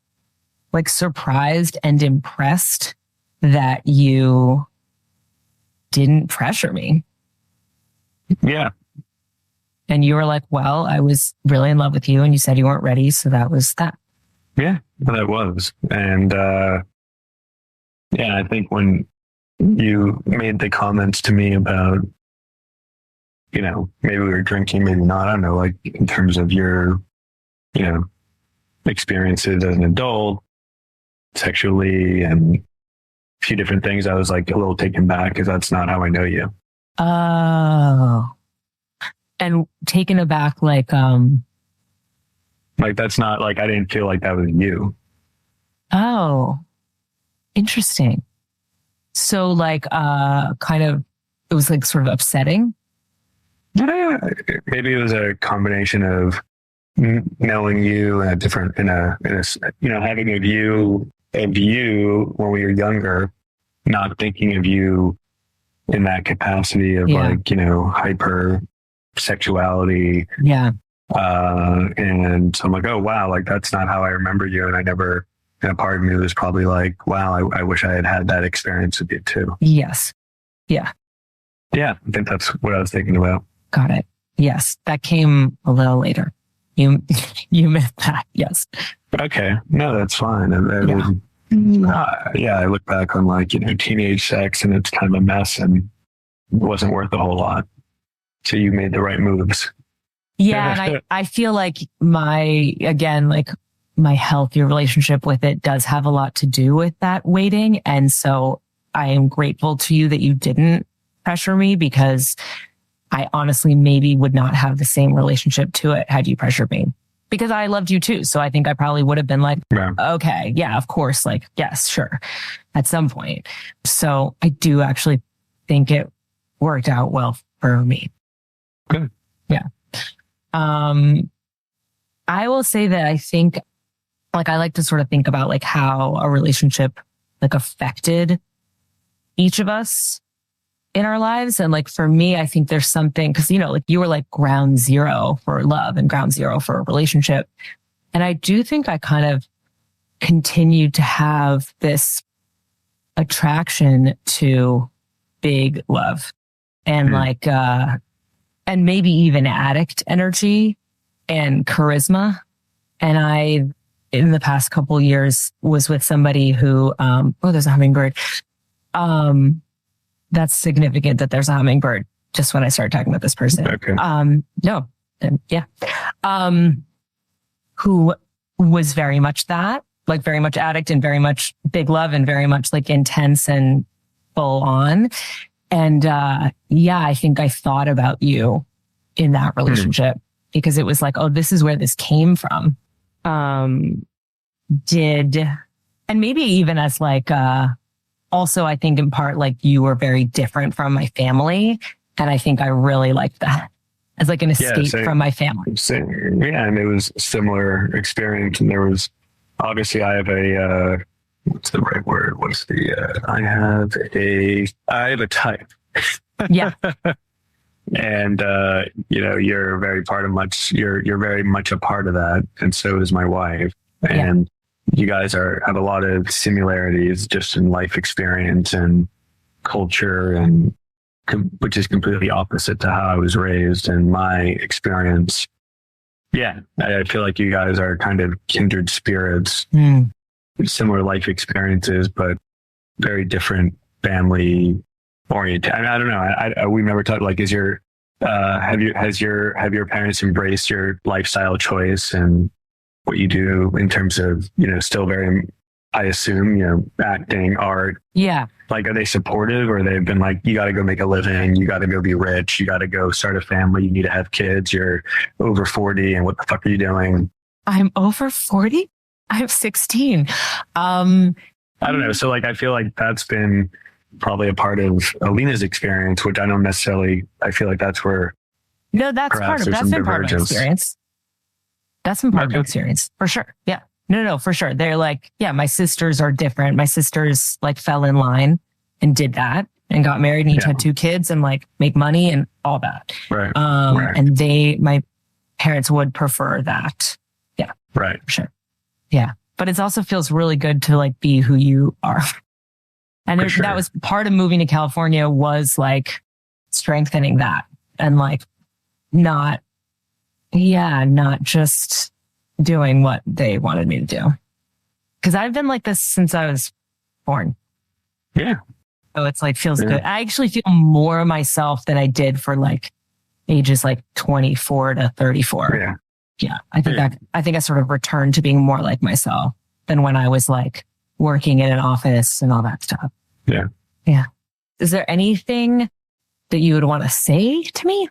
like surprised and impressed that you didn't pressure me. Yeah. And you were like, well, I was really in love with you, and you said you weren't ready. So that was that. Yeah, that was. And I think when you made the comments to me about, maybe we were drinking, maybe not, I don't know, like in terms of your, experiences as an adult, sexually, and a few different things, I was like a little taken back because that's not how I know you. Oh. And taken aback, like that's not like, I didn't feel like that was you. Oh, interesting. So like, kind of, it was like sort of upsetting. Yeah, maybe it was a combination of knowing you in having a view of you when we were younger, not thinking of you in that capacity of hyper sexuality. Yeah. And so I'm like, oh, wow, like that's not how I remember you. And I never, and a part of me was probably like, wow, I wish I had had that experience with you too. Yes. Yeah. Yeah. I think that's what I was thinking about. Got it. Yes. That came a little later. You missed that. Yes. Okay. No, that's fine. And yeah, I look back on like, teenage sex and it's kind of a mess and it wasn't worth a whole lot. So you made the right moves. Yeah. And I feel like my healthier relationship with it does have a lot to do with that waiting. And so I am grateful to you that you didn't pressure me, because I honestly maybe would not have the same relationship to it had you pressured me, because I loved you too. So I think I probably would have been like, okay, yeah, of course. Like, yes, sure. At some point. So I do actually think it worked out well for me. Good. Yeah. I will say that I think, like, I like to sort of think about like how a relationship like affected each of us in our lives. And like, for me, I think there's something, cause like you were like ground zero for love and ground zero for a relationship. And I do think I kind of continued to have this attraction to big love and like, and maybe even addict energy and charisma. And I, in the past couple of years, was with somebody who, there's a hummingbird. That's significant that there's a hummingbird just when I started talking about this person. Okay. No. Yeah. Who was very much that, like very much addict and very much big love and very much like intense and full on. And, I think I thought about you in that relationship because it was like, oh, this is where this came from. And maybe even as like, also, I think in part, like you were very different from my family. And I think I really liked that as like an escape from my family. Same. Yeah. And it was a similar experience. And there was, obviously I have a, what's the right word? I have a type. Yeah. And, you're very you're very much a part of that. And so is my wife. And you guys have a lot of similarities just in life experience and culture, and which is completely opposite to how I was raised and my experience. Yeah. I feel like you guys are kind of kindred spirits, similar life experiences, but very different family oriented. I don't know. We've never talked like, have your parents embraced your lifestyle choice and what you do in terms of, still very, I assume, acting, art. Yeah. Like, are they supportive, or they've been like, you got to go make a living, you got to go be rich, you got to go start a family, you need to have kids, you're over 40 and what the fuck are you doing? I'm over 40? I'm 16. I don't know. So like, I feel like that's been probably a part of Alina's experience, which I don't necessarily, I feel like that's where. No, that's been part of my experience. That's been part of my experience for sure. Yeah. No, for sure. They're like, yeah, my sisters are different. My sisters like fell in line and did that and got married and each had 2 kids and like make money and all that. Right. And my parents would prefer that. Yeah. Right. For sure. Yeah. But it also feels really good to like be who you are. And that was part of moving to California, was like strengthening that and like not just doing what they wanted me to do. Cause I've been like this since I was born. Yeah. So it's like, feels good. I actually feel more myself than I did for like ages like 24 to 34. Yeah. Yeah. I think I sort of returned to being more like myself than when I was like working in an office and all that stuff. Yeah. Yeah. Is there anything that you would want to say to me?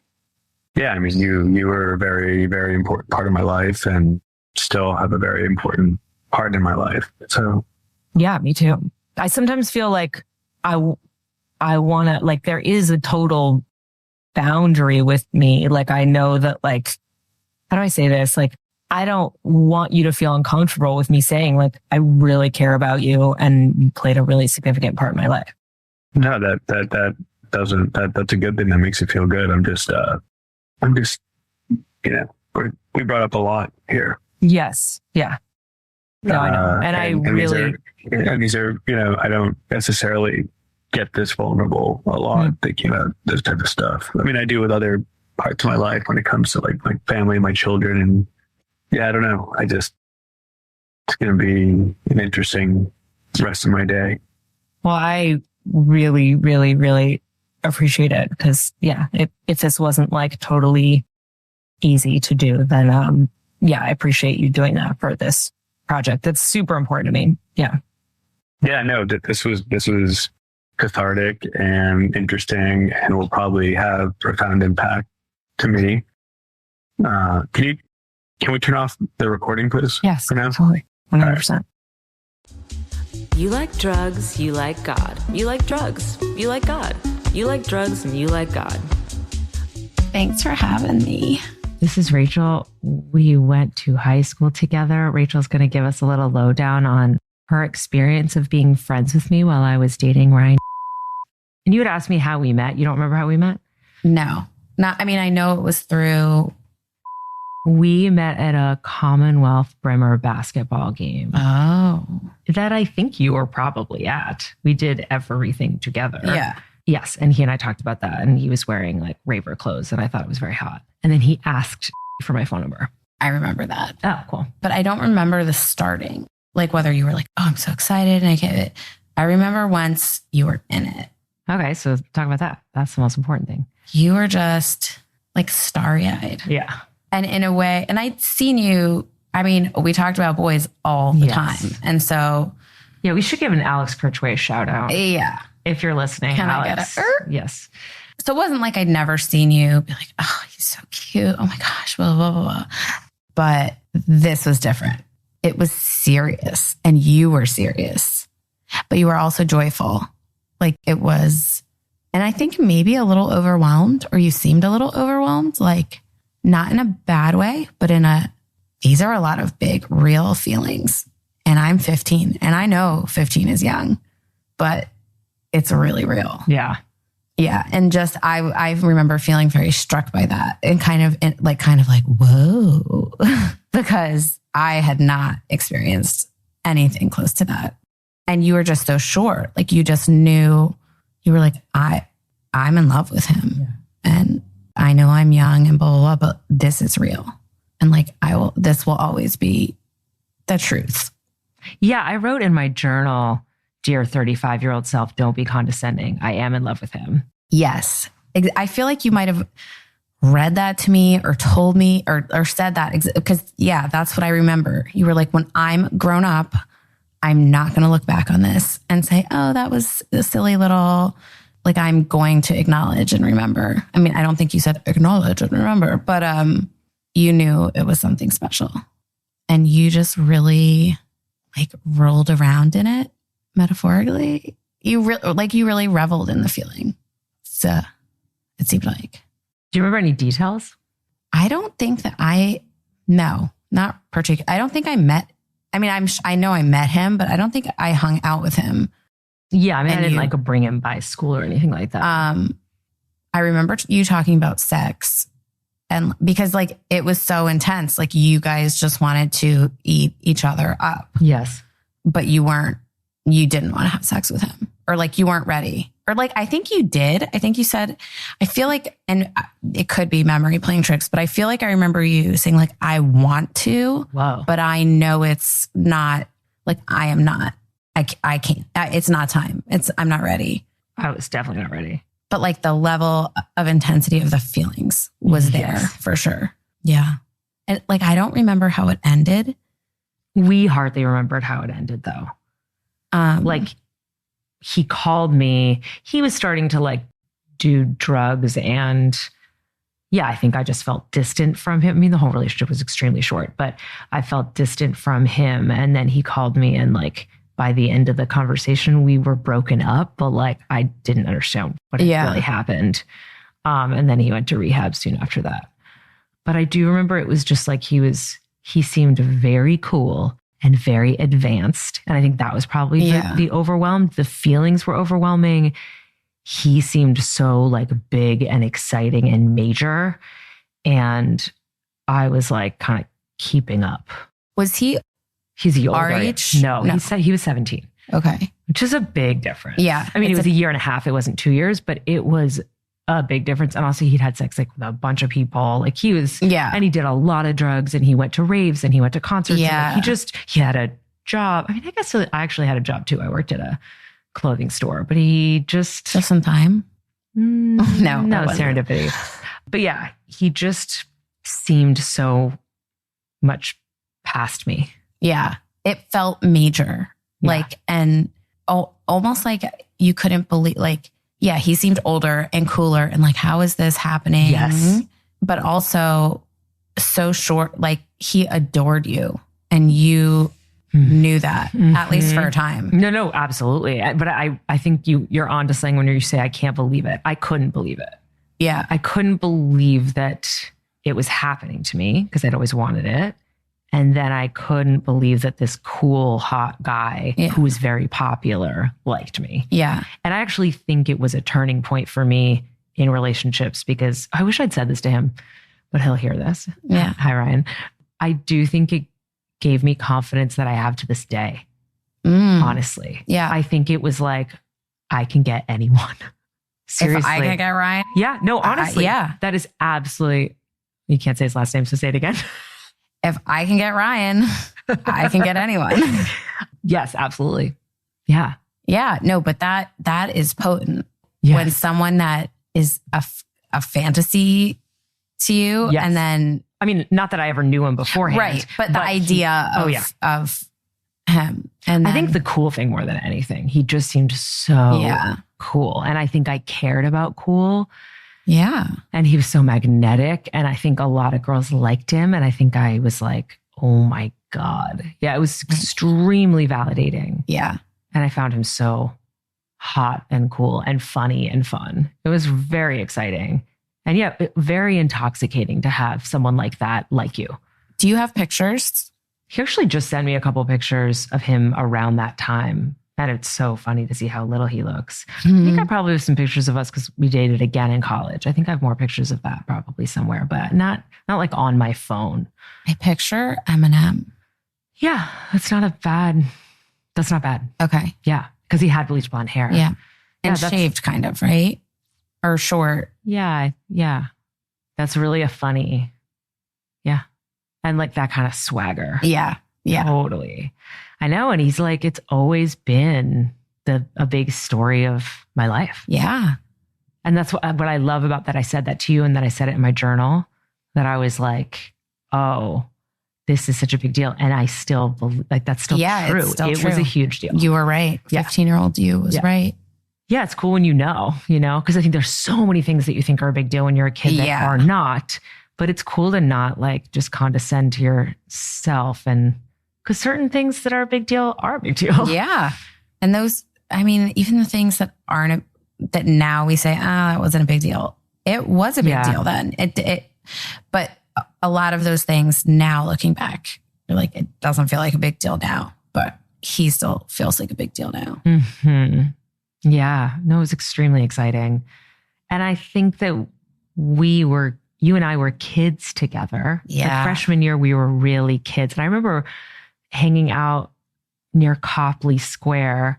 Yeah. I mean, you were a very, very important part of my life and still have a very important part in my life. So. Yeah, me too. I sometimes feel like I want to, like, there is a total boundary with me. Like, I know that, like, how do I say this? Like, I don't want you to feel uncomfortable with me saying, like, I really care about you and you played a really significant part in my life. No, that's a good thing. That makes it feel good. I'm just, I'm just, we brought up a lot here. Yes. Yeah. No, I know. And these are, I don't necessarily get this vulnerable a lot thinking about this type of stuff. I mean, I do with other parts of my life when it comes to like my family, my children. And I don't know. It's going to be an interesting rest of my day. Well, I really, really, really appreciate it because if this wasn't like totally easy to do, then I appreciate you doing that for this project. That's super important to me. Yeah. Yeah, no, this was cathartic and interesting and will probably have profound impact to me. Can we turn off the recording, please? Yes, for now? Totally. 100%. Right. You like drugs, you like God. You like drugs, you like God. You like drugs and you like God. Thanks for having me. This is Rachel. We went to high school together. Rachel's going to give us a little lowdown on her experience of being friends with me while I was dating Ryan. And you had asked me how we met. You don't remember how we met? No. I know it was through... We met at a Commonwealth Brimmer basketball game. Oh. That I think you were probably at. We did everything together. Yeah. Yes. And he and I talked about that. And he was wearing like raver clothes and I thought it was very hot. And then he asked for my phone number. I remember that. Oh, cool. But I don't remember the starting. Like whether you were like, oh, I'm so excited and I get it. I remember once you were in it. Okay. So talk about that. That's the most important thing. You were just like starry-eyed. Yeah. And in a way, and I'd seen you, we talked about boys all the time. And so. Yeah, we should give an Alex Kirchway a shout out. Yeah. If you're listening, Can Alex. I get it? Yes. So it wasn't like I'd never seen you be like, oh, he's so cute. Oh my gosh, blah, blah, blah, blah. But this was different. It was serious and you were serious, but you were also joyful. Like it was, and I think maybe a little overwhelmed, or you seemed a little overwhelmed, like not in a bad way, but these are a lot of big, real feelings. And I'm 15 and I know 15 is young, but it's really real. Yeah. Yeah. And just, I remember feeling very struck by that and kind of like, whoa, because I had not experienced anything close to that. And you were just so short. Like you just knew, you were like, I'm in love with him. Yeah. And I know I'm young and blah, blah, blah, but this is real. And like, this will always be the truth. Yeah. I wrote in my journal, dear 35-year-old self, don't be condescending. I am in love with him. Yes. I feel like you might have read that to me or told me or said that because that's what I remember. You were like, when I'm grown up, I'm not going to look back on this and say, oh, that was a silly little, like I'm going to acknowledge and remember. I mean, I don't think you said acknowledge and remember, but you knew it was something special and you just really like rolled around in it. Metaphorically, you really reveled in the feeling. So it seemed like. Do you remember any details? I don't think that no, not particularly. I don't think I met. I know I met him, but I don't think I hung out with him. Yeah, I didn't like bring him by school or anything like that. I remember you talking about sex, and because like it was so intense, like you guys just wanted to eat each other up. Yes, but you didn't want to have sex with him, or like you weren't ready, or like I think you did. I think you said, I feel like, and it could be memory playing tricks, but I feel like I remember you saying like, I want to, but I know it's not, like I am not, I can't, it's not time. I'm not ready. I was definitely not ready. But like the level of intensity of the feelings was there for sure. Yeah. And like, I don't remember how it ended. We hardly remembered how it ended though. Like he called me, he was starting to like do drugs and I think I just felt distant from him. I mean, the whole relationship was extremely short, but I felt distant from him. And then he called me and like by the end of the conversation, we were broken up, but like I didn't understand what really happened. And then he went to rehab soon after that. But I do remember it was just like he seemed very cool and very advanced. And I think that was probably the overwhelmed. The feelings were overwhelming. He seemed so like big and exciting and major. And I was like kind of keeping up. Was he? He's the our older age? No, he said he was 17. Okay. Which is a big difference. Yeah. I mean, it was a year and a half. It wasn't 2 years, but it was a big difference. And also he'd had sex like with a bunch of people. Like he was, and he did a lot of drugs and he went to raves and he went to concerts. Yeah. And like he had a job. I mean, I guess I actually had a job too. I worked at a clothing store, but he just some time. No serendipity. But yeah, he just seemed so much past me. Yeah. It felt major. Like, and almost like you couldn't believe, like, yeah, he seemed older and cooler and like, how is this happening? Yes. But also so short, like he adored you and you knew that at least for a time. No, absolutely. But I think you're onto something when you say, I can't believe it. I couldn't believe it. Yeah. I couldn't believe that it was happening to me because I'd always wanted it. And then I couldn't believe that this cool, hot guy who was very popular liked me. Yeah. And I actually think it was a turning point for me in relationships because I wish I'd said this to him, but he'll hear this. Yeah. Hi, Ryan. I do think it gave me confidence that I have to this day. Honestly. Yeah. I think it was like, I can get anyone. Seriously. If I can get Ryan. Yeah. No, honestly. Yeah. That is absolutely, you can't say his last name, so say it again. If I can get Ryan, I can get anyone. Yes, absolutely. Yeah. Yeah. No, but that is potent. Yes. When someone that is a fantasy to you and then. I mean, not that I ever knew him beforehand. Right. But the idea of him. And then, I think the cool thing more than anything, he just seemed so cool. And I think I cared about cool. Yeah. And he was so magnetic. And I think a lot of girls liked him. And I think I was like, oh my God. Yeah, it was extremely validating. Yeah. And I found him so hot and cool and funny and fun. It was very exciting. And yeah, very intoxicating to have someone like that like you. Do you have pictures? He actually just sent me a couple pictures of him around that time. And it's so funny to see how little he looks. I think I probably have some pictures of us because we dated again in college. I think I have more pictures of that probably somewhere, but not like on my phone. I picture Eminem. Yeah, that's not bad. Okay. Yeah, because he had bleached blonde hair. Yeah. And shaved kind of, right? Or short. Yeah. That's really a funny, and like that kind of swagger. Yeah. Totally. I know. And he's like, it's always been a big story of my life. Yeah. And that's what I love about that. I said that to you and then I said it in my journal that I was like, oh, this is such a big deal. And I still believe like that's still true. It's still it true. was a huge deal. You were right. 15-year-old you was right. Yeah. It's cool when you know, because I think there's so many things that you think are a big deal when you're a kid that are not. But it's cool to not like just condescend to yourself and because certain things that are a big deal are a big deal. Yeah. And those, I mean, even the things that aren't, that now we say, that wasn't a big deal. It was a big deal then. But a lot of those things now looking back, you're like, it doesn't feel like a big deal now, but he still feels like a big deal now. Mm-hmm. Yeah. No, it was extremely exciting. And I think that you and I were kids together. Yeah. The freshman year, we were really kids. And I remember hanging out near Copley Square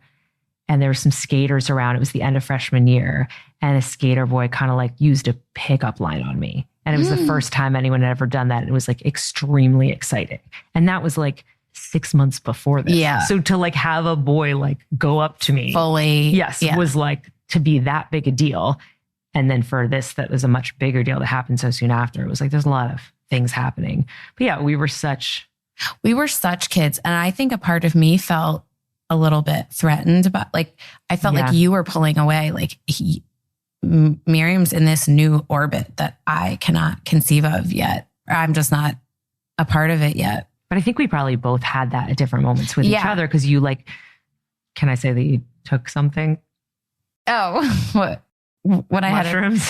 and there were some skaters around. It was the end of freshman year. And a skater boy kind of like used a pickup line on me. And it was the first time anyone had ever done that. It was like extremely exciting. And that was like 6 months before this. Yeah. So to like have a boy like go up to me. Fully. Was like to be that big a deal. And then for this, that was a much bigger deal to happen so soon after. It was like, there's a lot of things happening. But yeah, we were such kids. And I think a part of me felt a little bit threatened about like, I felt like you were pulling away. Like Miriam's in this new orbit that I cannot conceive of yet. I'm just not a part of it yet. But I think we probably both had that at different moments with each other. Cause you like, can I say that you took something? Oh, what? When I had mushrooms.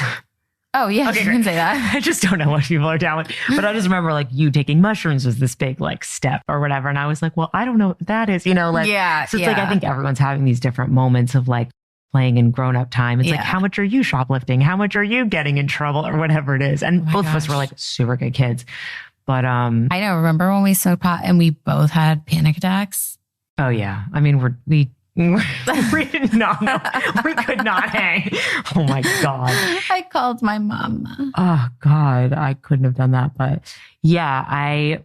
Oh yeah, okay, you can say that. I just don't know what people are down with. But I just remember like you taking mushrooms was this big like step or whatever. And I was like, well, I don't know what that is, like. So it's like, I think everyone's having these different moments of like, playing in grown-up time. It's like, how much are you shoplifting? How much are you getting in trouble or whatever it is? And both of us were like super good kids. But I know. Remember when we smoked pot and we both had panic attacks? Oh yeah. I mean, we did not know. We could not hang. Oh my God. I called my mom. Oh God, I couldn't have done that. But yeah,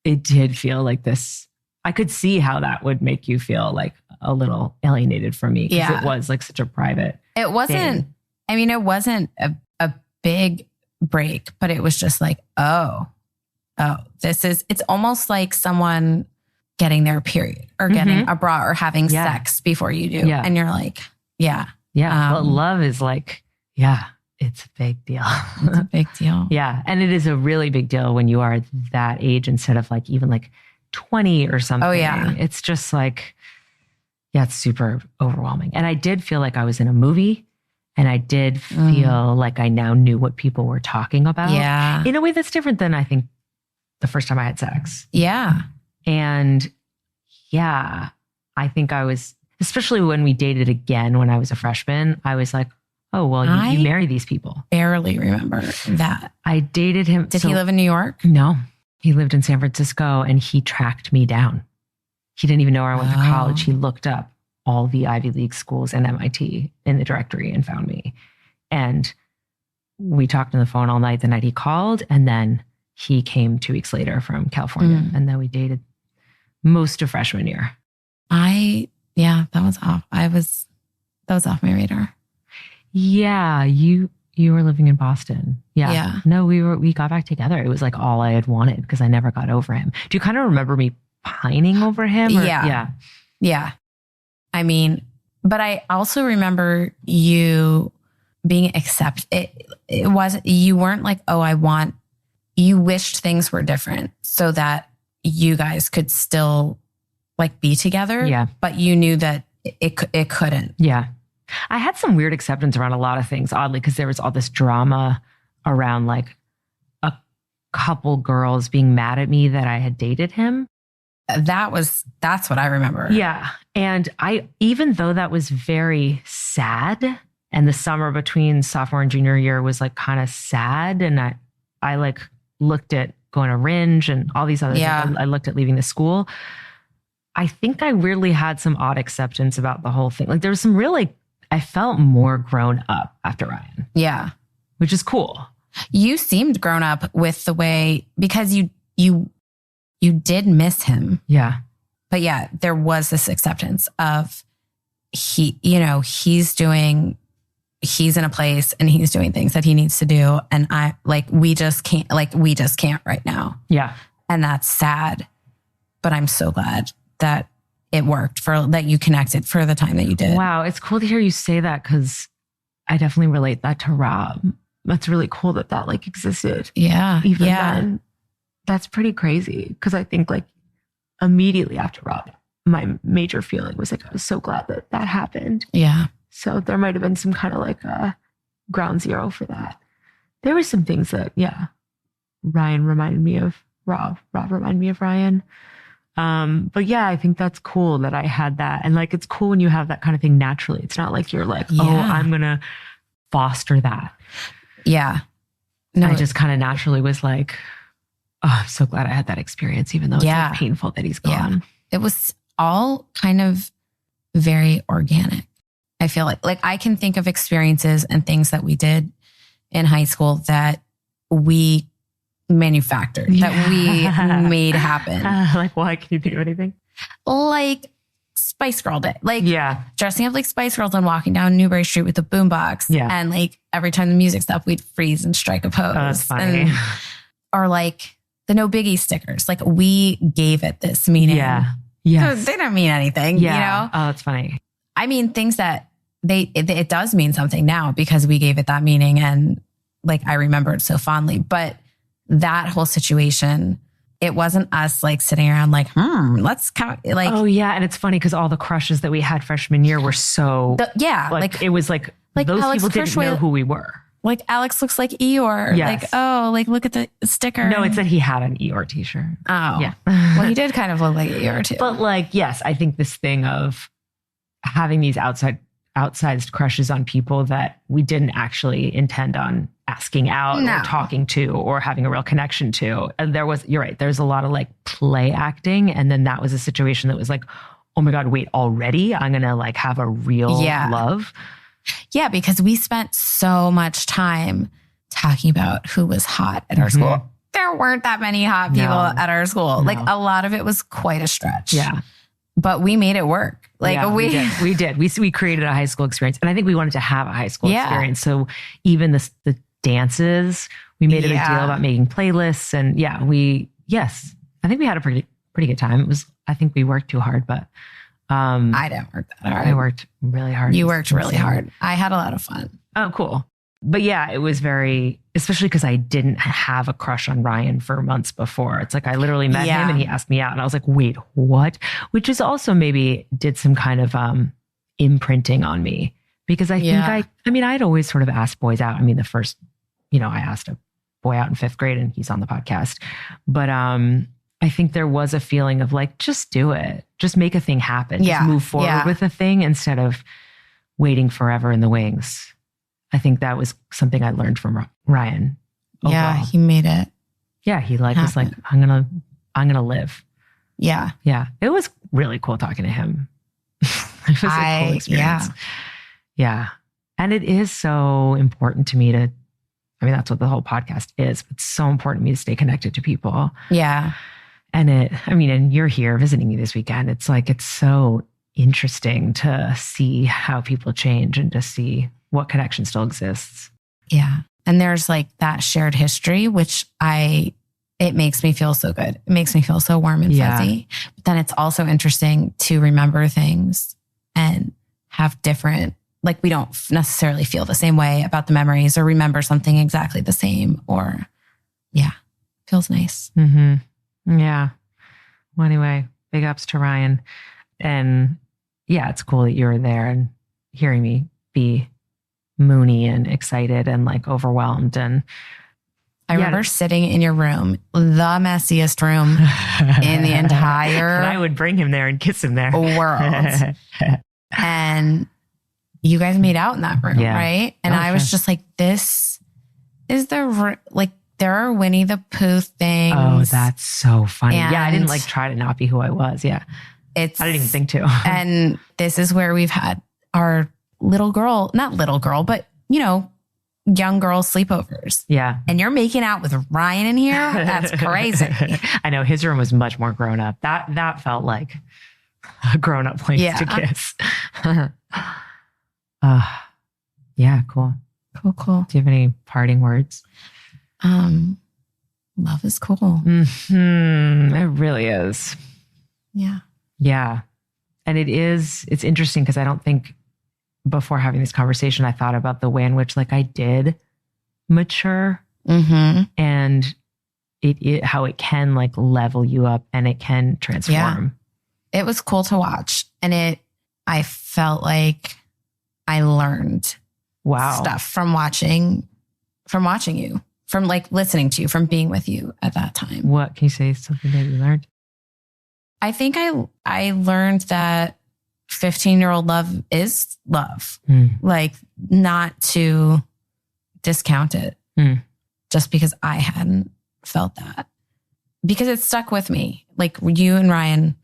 it did feel like this. I could see how that would make you feel like a little alienated from me, because it was like such a private. It wasn't, thing. I mean, it wasn't a big break, but it was just like, oh, it's almost like someone getting their period or getting a bra or having sex before you do. Yeah. And you're like, yeah. But love is like, it's a big deal. It's a big deal. Yeah. And it is a really big deal when you are that age instead of like even like 20 or something. Oh yeah. It's just like, it's super overwhelming. And I did feel like I was in a movie, and I did feel like I now knew what people were talking about. Yeah. In a way that's different than I think the first time I had sex. Yeah. And I think I was, especially when we dated again when I was a freshman, I was like, oh, well, you marry these people. Barely remember that. I dated him. Did he live in New York? No, he lived in San Francisco, and he tracked me down. He didn't even know where I went to college. He looked up all the Ivy League schools and MIT in the directory and found me. And we talked on the phone all night the night he called. And then he came 2 weeks later from California. And then we dated most of freshman year. That was off. That was off my radar. Yeah. You were living in Boston. Yeah. No, we got back together. It was like all I had wanted because I never got over him. Do you kind of remember me pining over him? Yeah. I mean, but I also remember you being accepted. You weren't like, you wished things were different so that you guys could still like be together. Yeah. But you knew that it couldn't. Yeah. I had some weird acceptance around a lot of things, oddly, because there was all this drama around like a couple girls being mad at me that I had dated him. That's what I remember. Yeah. And even though that was very sad, and the summer between sophomore and junior year was like kind of sad, and I like looked at going to Ringe and all these other things. I looked at leaving the school. I think I weirdly had some odd acceptance about the whole thing. Like there was some real, like, I felt more grown up after Ryan. Yeah. Which is cool. You seemed grown up with the way, because you did miss him. Yeah. But yeah, there was this acceptance of he's in a place and he's doing things that he needs to do. And we just can't right now. Yeah. And that's sad, but I'm so glad that it worked that you connected for the time that you did. Wow. It's cool to hear you say that, because I definitely relate that to Rob. That's really cool that like existed. Yeah. Even then. That's pretty crazy, because I think like immediately after Rob, my major feeling was like, I was so glad that happened. Yeah. So there might have been some kind of like a ground zero for that. There were some things that, Ryan reminded me of Rob. Rob reminded me of Ryan. But yeah, I think that's cool that I had that. And like, it's cool when you have that kind of thing naturally. It's not like you're like, I'm going to foster that. Yeah. No, I just kind of naturally was like, I'm so glad I had that experience, even though it's like painful that he's gone. Yeah. It was all kind of very organic. I feel like I can think of experiences and things that we did in high school that we manufactured, that we made happen. Like, why? Can you think of anything? Like Spice Girl Day. Like dressing up like Spice Girls and walking down Newbury Street with a boombox. Yeah. And like every time the music stopped, we'd freeze and strike a pose. Oh, that's funny. Or like the no biggie stickers. Like we gave it this meaning. Yeah. Yeah. So they don't mean anything, you know? Oh, that's funny. I mean, things that it does mean something now because we gave it that meaning, and like I remember it so fondly. But that whole situation, it wasn't us like sitting around like, let's count. Like, oh yeah, and it's funny because all the crushes that we had freshman year were so like it was like those Alex people didn't know who we were. Like Alex looks like Eeyore. Yes. Like, oh, like look at the sticker. No, it said he had an Eeyore t-shirt. Oh, yeah. Well, he did kind of look like Eeyore too. But like, yes, I think this thing of having these outside outsized crushes on people that we didn't actually intend on asking out or talking to or having a real connection to. And you're right, there's a lot of like play acting. And then that was a situation that was like, oh my God, wait, already? I'm going to like have a real love. Yeah, because we spent so much time talking about who was hot at our school. There weren't that many hot people at our school. No. Like a lot of it was quite a stretch. Yeah. But we made it work. Like we did. We created a high school experience. And I think we wanted to have a high school experience. So even the dances, we made it a deal about making playlists. And I think we had a pretty good time. I think we worked too hard, but I didn't work that hard. I worked really hard. You worked really hard. I had a lot of fun. Oh, cool. But yeah, it was especially because I didn't have a crush on Ryan for months before. It's like I literally met him and he asked me out and I was like, wait, what? Which is also maybe did some kind of imprinting on me because I think I'd always sort of asked boys out. I mean, the first, I asked a boy out in 5th grade and he's on the podcast. But I think there was a feeling of like, just do it. Just make a thing happen. Just move forward with a thing instead of waiting forever in the wings. I think that was something I learned from Ryan. Overall. Yeah, he made it. Yeah, he was like, I'm gonna live. Yeah. Yeah. It was really cool talking to him. It was a cool experience. Yeah. And it is so important to me that's what the whole podcast is. It's so important to me to stay connected to people. Yeah. And you're here visiting me this weekend. It's like, it's so interesting to see how people change and to see what connection still exists. Yeah. And there's like that shared history, which it makes me feel so good. It makes me feel so warm and fuzzy. But then it's also interesting to remember things and have different, like we don't necessarily feel the same way about the memories or remember something exactly the same feels nice. Mm-hmm. Yeah. Well, anyway, big ups to Ryan. And it's cool that you were there and hearing me be moony and excited and like overwhelmed. And I remember sitting in your room, the messiest room in the entire and I would bring him there and kiss him there. World. And you guys made out in that room, right? And I was just like, this is there are Winnie the Pooh things. Oh, that's so funny. I didn't like try to not be who I was. Yeah. I didn't even think to. And this is where we've had our not little girl, but young girl sleepovers. Yeah. And you're making out with Ryan in here? That's crazy. I know his room was much more grown up. That felt like a grown up place to kiss. Cool. Cool. Do you have any parting words? Love is cool. Mm-hmm. It really is. Yeah. Yeah. And it's interesting because I don't think before having this conversation, I thought about the way in which like I did mature and how it can like level you up and it can transform. Yeah. It was cool to watch. And I felt like I learned stuff from watching you, from like listening to you, from being with you at that time. What can you say? Something that you learned? I think I learned that 15-year-old love is love. Like not to discount it just because I hadn't felt that, because it stuck with me. Like you and Ryan,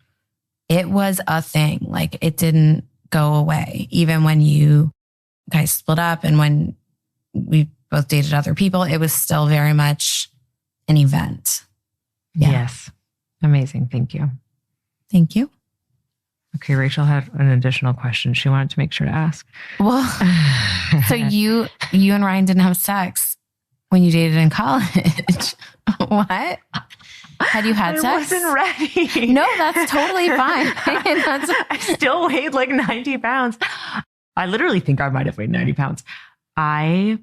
it was a thing. Like it didn't go away. Even when you guys split up and when we both dated other people, it was still very much an event. Yeah. Yes. Amazing. Thank you. Thank you. Okay, Rachel had an additional question she wanted to make sure to ask. Well, so you and Ryan didn't have sex when you dated in college. What? Had you had sex? I wasn't ready. No, that's totally fine. I still weighed like 90 pounds. I literally think I might have weighed 90 pounds. I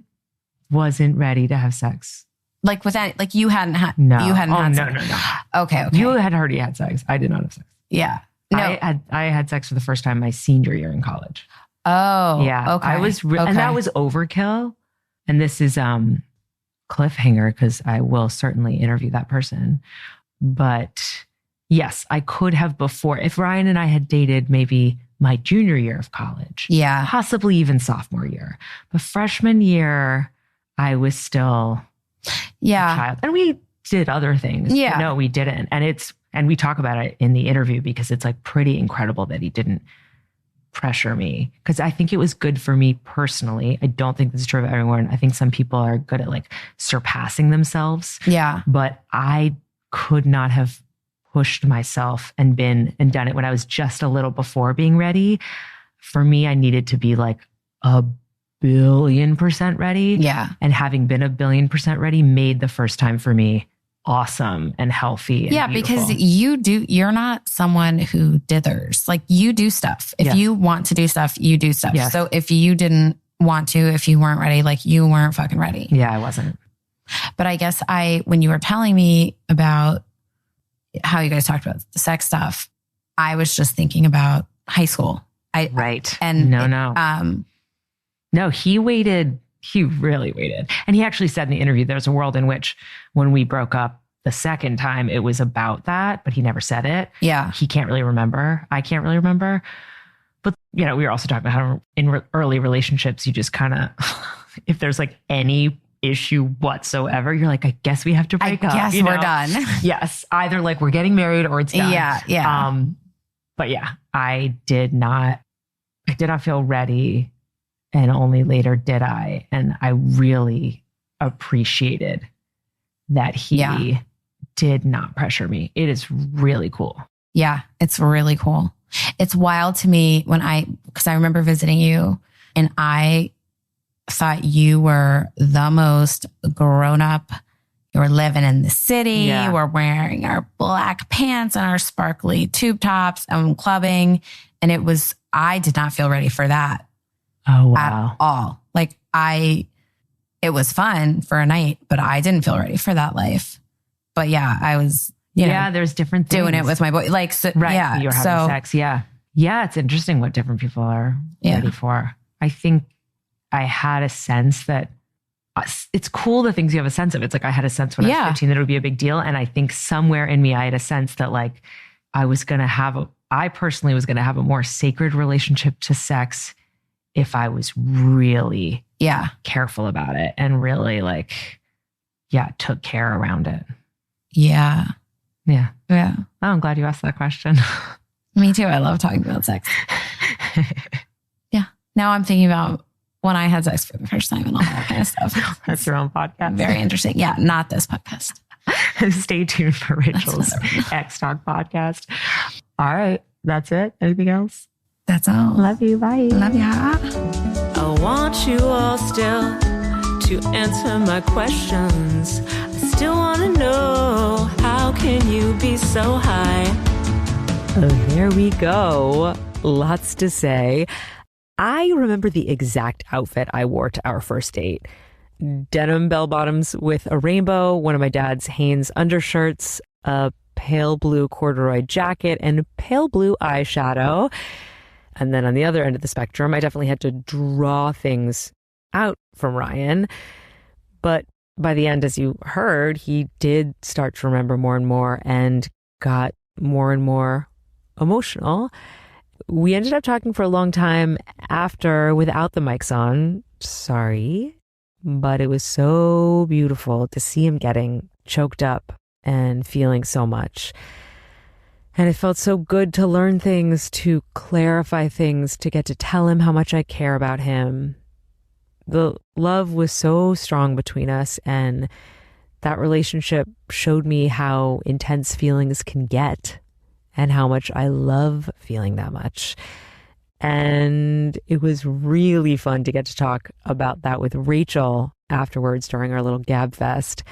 wasn't ready to have sex. Like with that, like you hadn't had. No. You hadn't had sex. No. Okay. You had already had sex. I did not have sex. Yeah. No. I had sex for the first time my senior year in college. Oh. Yeah. Okay. I was, and that was overkill. And this is cliffhanger because I will certainly interview that person. But yes, I could have before. If Ryan and I had dated maybe my junior year of college. Yeah. Possibly even sophomore year. But freshman year, I was still a child. And we did other things. Yeah. No, we didn't. And we talk about it in the interview because it's like pretty incredible that he didn't pressure me, because I think it was good for me personally. I don't think this is true of everyone. I think some people are good at like surpassing themselves. Yeah. But I could not have pushed myself and done it when I was just a little before being ready. For me, I needed to be like 1,000,000,000% ready. Yeah. And having been 1,000,000,000% ready made the first time for me awesome and healthy. And beautiful. Because you're not someone who dithers. Like you do stuff. If you want to do stuff, you do stuff. Yes. So if you didn't want to, if you weren't ready, like you weren't fucking ready. Yeah, I wasn't. But I guess when you were telling me about how you guys talked about the sex stuff, I was just thinking about high school. Right. And no, he waited. He really waited. And he actually said in the interview, there's a world in which when we broke up the second time, it was about that, but he never said it. Yeah. He can't really remember. I can't really remember. But, we were also talking about how in early relationships, you just kind of, if there's like any issue whatsoever, you're like, I guess we have to break up. I guess we're done. Yes. Either like we're getting married or it's done. Yeah. Yeah. But yeah, I did not feel ready. And only later did I. And I really appreciated that he did not pressure me. It is really cool. Yeah, it's really cool. It's wild to me because I remember visiting you and I thought you were the most grown up. You were living in the city. Yeah. We're wearing our black pants and our sparkly tube tops and clubbing. And I did not feel ready for that. Oh, wow. At all. Like it was fun for a night, but I didn't feel ready for that life. But yeah, I was, there's different things. doing it with my boy. Like, so, right. Yeah. You're having sex. Yeah. Yeah. It's interesting what different people are ready for. I think I had a sense that it's cool the things you have a sense of. It's like I had a sense when I was 15 that it would be a big deal. And I think somewhere in me, I had a sense that like I personally was going to have a more sacred relationship to sex if I was really careful about it and really took care around it. Yeah. Yeah. Yeah. Oh, I'm glad you asked that question. Me too. I love talking about sex. Yeah. Now I'm thinking about when I had sex for the first time and all that kind of stuff. That's your own podcast. Very interesting. Yeah. Not this podcast. Stay tuned for Rachel's X Talk podcast. All right. That's it. Anything else? That's all. Love you. Bye. Love ya. I want you all still to answer my questions. I still want to know, how can you be so high? Oh, there we go. Lots to say. I remember the exact outfit I wore to our first date. Denim bell bottoms with a rainbow, one of my dad's Hanes undershirts, a pale blue corduroy jacket, and pale blue eyeshadow. And then on the other end of the spectrum, I definitely had to draw things out from Ryan. But by the end, as you heard, he did start to remember more and more and got more and more emotional. We ended up talking for a long time after without the mics on. Sorry. But it was so beautiful to see him getting choked up and feeling so much. And it felt so good to learn things, to clarify things, to get to tell him how much I care about him. The love was so strong between us, and that relationship showed me how intense feelings can get and how much I love feeling that much. And it was really fun to get to talk about that with Rachel afterwards during our little gab fest.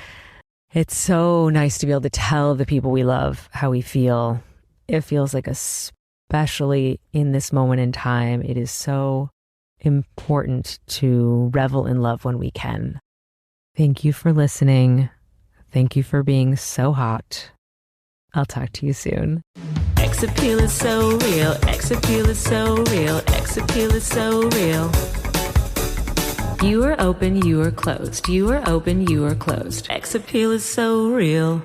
It's so nice to be able to tell the people we love how we feel. It feels like, especially in this moment in time, it is so important to revel in love when we can. Thank you for listening. Thank you for being so hot. I'll talk to you soon. Sex appeal is so real. Sex appeal is so real. Sex appeal is so real. You are open, you are closed. You are open, you are closed. Sex appeal is so real.